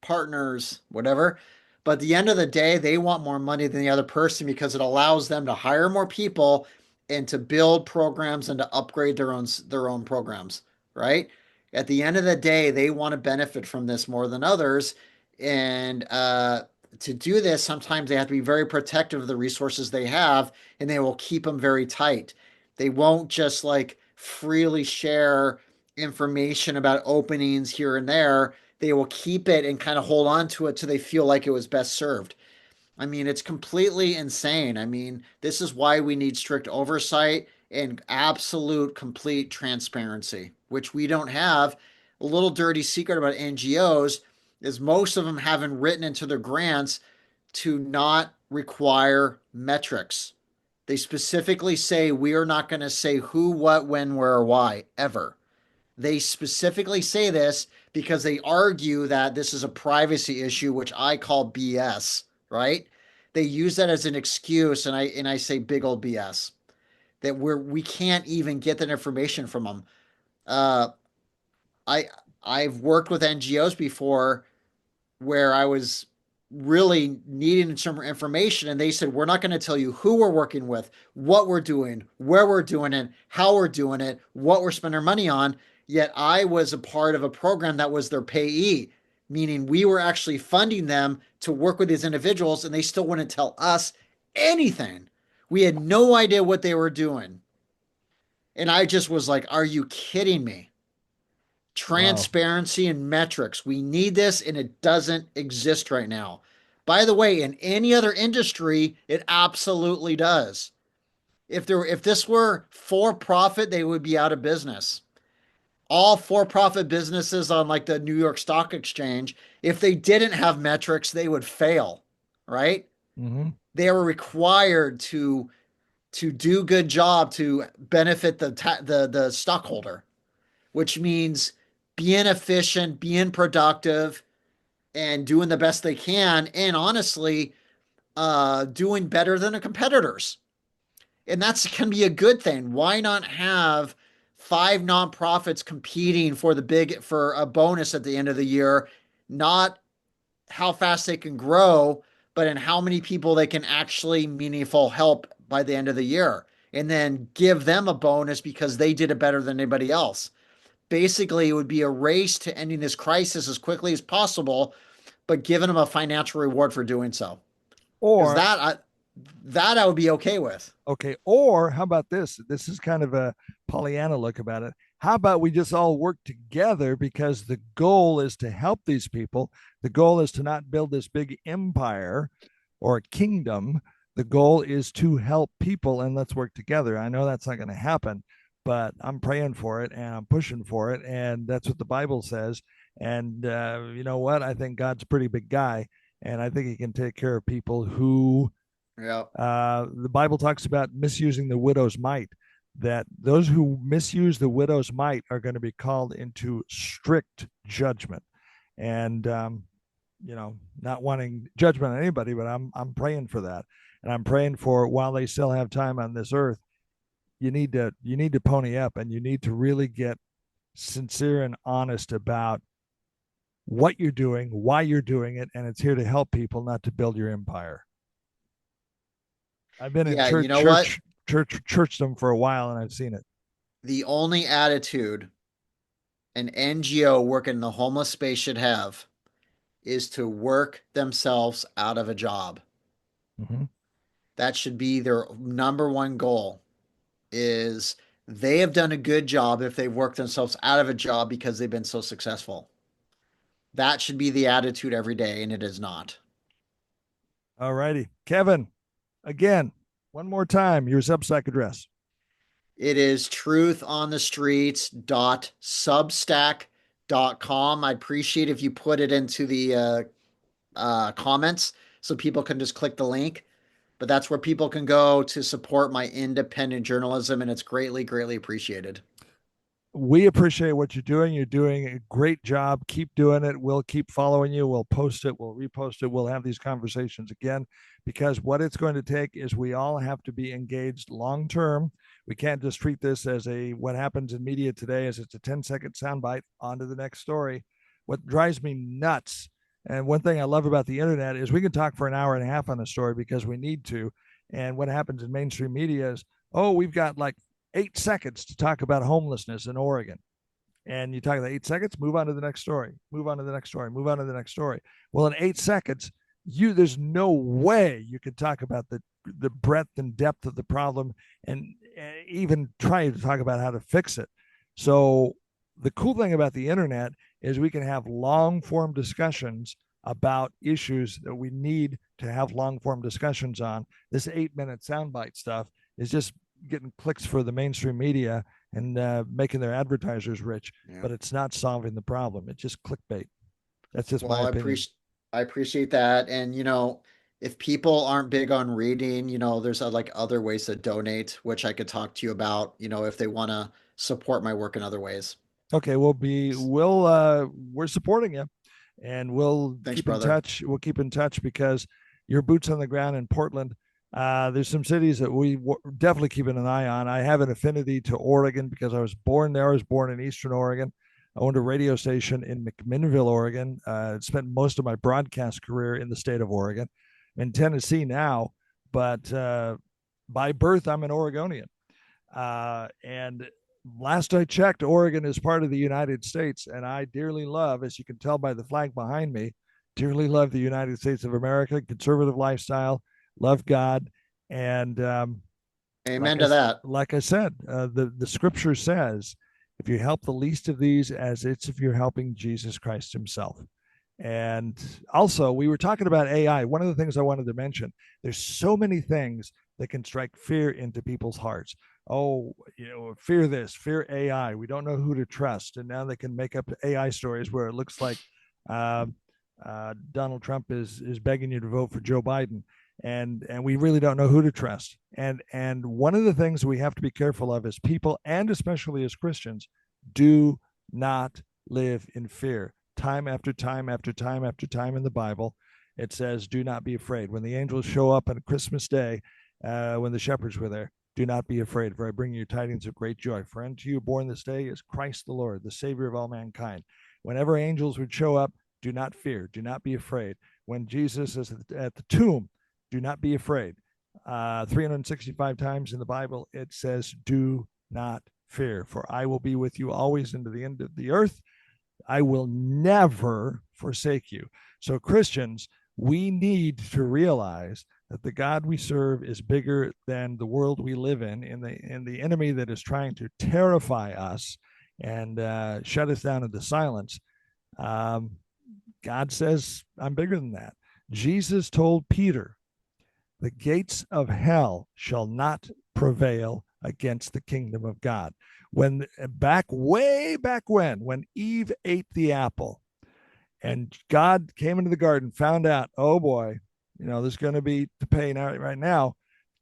partners, whatever. But at the end of the day, they want more money than the other person because it allows them to hire more people and to build programs and to upgrade their own programs, right? At the end of the day, they want to benefit from this more than others. And to do this, sometimes they have to be very protective of the resources they have, and they will keep them very tight. They won't just like freely share information about openings here and there. They will keep it and kind of hold on to it till they feel like it was best served. I mean, it's completely insane. I mean, this is why we need strict oversight and absolute complete transparency, which we don't have. A little dirty secret about NGOs is most of them haven't written into their grants to not require metrics. They specifically say we are not going to say who, what, when, where, or why ever. They specifically say this because they argue that this is a privacy issue, which I call BS, right? They use that as an excuse, and I say big old BS that we can't even get that information from them. Uh, I I've worked with NGOs before where I was really needing some information, and they said, we're not going to tell you who we're working with, what we're doing, where we're doing it, how we're doing it, what we're spending our money on. Yet I was a part of a program that was their payee, meaning we were actually funding them to work with these individuals, and they still wouldn't tell us anything. We had no idea what they were doing. And I just was like, are you kidding me? Wow. Transparency and metrics. We need this, and it doesn't exist right now. By the way, in any other industry, it absolutely does. If this were for profit, they would be out of business. All for profit businesses on like the New York Stock Exchange, if they didn't have metrics, they would fail, right? Mm-hmm. They are required to do good job to benefit the stockholder, which means being efficient, being productive, and doing the best they can, and honestly, doing better than the competitors. And that's can be a good thing. Why not have five nonprofits competing for the big for a bonus at the end of the year? Not how fast they can grow, but in how many people they can actually meaningful help by the end of the year. And then give them a bonus because they did it better than anybody else. Basically, it would be a race to ending this crisis as quickly as possible, but giving them a financial reward for doing so. Because Or that I would be okay with. okay, or how about this? This is kind of a Pollyanna look about it. How about we just all work together because the goal is to help these people. The goal is to not build this big empire or a kingdom. The goal is to help people, and let's work together. I know that's not going to happen, but I'm praying for it and I'm pushing for it. And that's what the Bible says. And you know what? I think God's a pretty big guy, and I think he can take care of people who Yeah. the Bible talks about misusing the widow's mite, that those who misuse the widow's mite are going to be called into strict judgment. And, not wanting judgment on anybody, but I'm praying for that. And I'm praying for while they still have time on this earth, you need to pony up and you need to really get sincere and honest about what you're doing, why you're doing it, and it's here to help people, not to build your empire. I've been in Yeah, you know what? churchdom for a while, and I've seen it. The only attitude an NGO working in the homeless space should have is to work themselves out of a job. Mm-hmm. That should be their number one goal is they have done a good job if they've worked themselves out of a job because they've been so successful. That should be the attitude every day, and it is not. All righty, Kevin. Again, one more time, your Substack address. It is truthonthestreets.substack.com. I appreciate if you put it into the comments so people can just click the link. But that's where people can go to support my independent journalism, and it's greatly, greatly appreciated. We appreciate what you're doing. You're doing a great job. Keep doing it. We'll keep following you. We'll post it. We'll repost it. We'll have these conversations again because what it's going to take is we all have to be engaged long term. We can't just treat this as what happens in media today is it's a 10-second soundbite on to the next story. What drives me nuts, and one thing I love about the internet is we can talk for an hour and a half on a story because we need to. And what happens in mainstream media is, oh, we've got like 8 seconds to talk about homelessness in Oregon. And you talk about 8 seconds, move on to the next story, move on to the next story, move on to the next story. Well, in 8 seconds, there's no way you could talk about the breadth and depth of the problem and even try to talk about how to fix it. So the cool thing about the internet is we can have long form discussions about issues that we need to have long form discussions on. This 8 minute soundbite stuff is just getting clicks for the mainstream media and making their advertisers rich, Yeah. but it's not solving the problem. It's just clickbait. That's just my Well, opinion. I appreciate that. And if people aren't big on reading, there's like other ways to donate, which I could talk to you about, if they want to support my work in other ways. Okay, we're supporting you, and we'll Thanks, keep in brother. touch. We'll keep in touch because your boots on the ground in Portland. There's some cities that definitely keeping an eye on. I have an affinity to Oregon because I was born there. I was born in Eastern Oregon. I owned a radio station in McMinnville, Oregon. Spent most of my broadcast career in the state of Oregon. I'm in Tennessee now, but by birth, I'm an Oregonian. And last I checked, Oregon is part of the United States, and I dearly love, as you can tell by the flag behind me, dearly love the United States of America, conservative lifestyle, love God, and Amen to that. like I said, the Scripture says, if you help the least of these, as it's if you're helping Jesus Christ Himself. And also, we were talking about AI. One of the things I wanted to mention, there's so many things that can strike fear into people's hearts. Oh, fear this, fear AI. We don't know who to trust. And now they can make up AI stories where it looks like uh, Donald Trump is begging you to vote for Joe Biden. And we really don't know who to trust. And one of the things we have to be careful of as people, and especially as Christians, do not live in fear. Time after time after time after time in the Bible, it says, do not be afraid. When the angels show up on Christmas Day, when the shepherds were there, do not be afraid, for I bring you tidings of great joy. For unto you born this day is Christ the Lord, the Savior of all mankind. Whenever angels would show up, do not fear, do not be afraid. When Jesus is at the tomb, do not be afraid. 365 times in the Bible, it says, do not fear, for I will be with you always into the end of the earth. I will never forsake you. So, Christians, we need to realize that the God we serve is bigger than the world we live in, and the enemy that is trying to terrify us and shut us down into silence. Um, God says, I'm bigger than that. Jesus told Peter, the gates of hell shall not prevail against the kingdom of God. Way back when Eve ate the apple and God came into the garden, found out, oh boy, there's going to be the pain right now.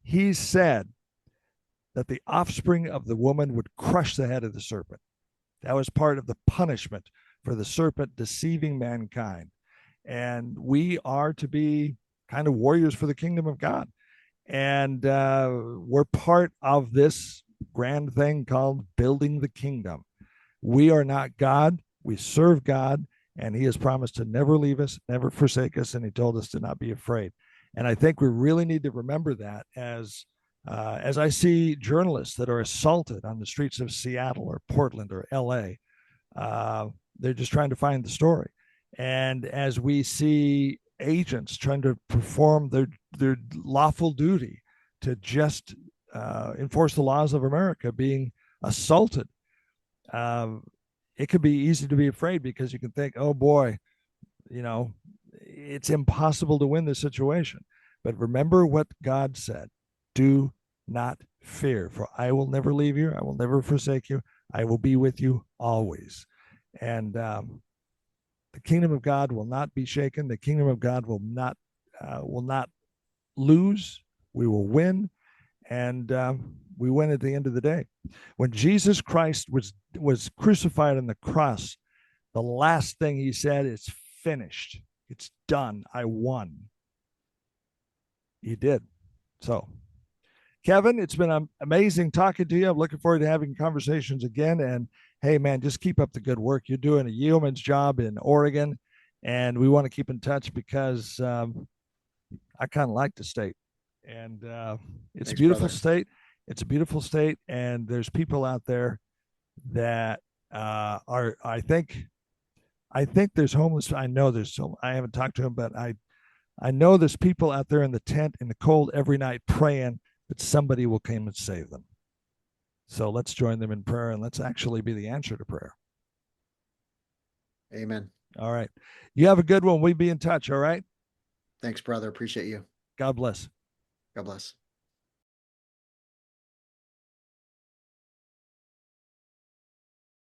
He said that the offspring of the woman would crush the head of the serpent. That was part of the punishment for the serpent deceiving mankind. And we are to be kind of warriors for the kingdom of God. And we're part of this grand thing called building the kingdom. We are not God. We serve God, and He has promised to never leave us, never forsake us, and He told us to not be afraid. And I think we really need to remember that as I see journalists that are assaulted on the streets of Seattle or Portland or LA. They're just trying to find the story. And as we see agents trying to perform their lawful duty to just enforce the laws of America being assaulted, it could be easy to be afraid because you can think, oh boy, it's impossible to win this situation. But remember what God said: do not fear, for I will never leave you, I will never forsake you, I will be with you always. And the kingdom of God will not be shaken. The kingdom of God will not lose. We will win, and we win at the end of the day. When Jesus Christ was crucified on the cross, the last thing He said is finished. It's done. I won. He did. So, Kevin, it's been amazing talking to you. I'm looking forward to having conversations again. And hey, man, just keep up the good work. You're doing a yeoman's job in Oregon, and we want to keep in touch because I kind of like the state, and it's a Thanks, beautiful brother. state. It's a beautiful state, and there's people out there that are I think there's homeless. I know there's so I haven't talked to him, but I know there's people out there in the tent in the cold every night praying that somebody will come and save them. So let's join them in prayer and let's actually be the answer to prayer. Amen. All right. You have a good one. We be in touch. All right. Thanks, brother. Appreciate you. God bless. God bless.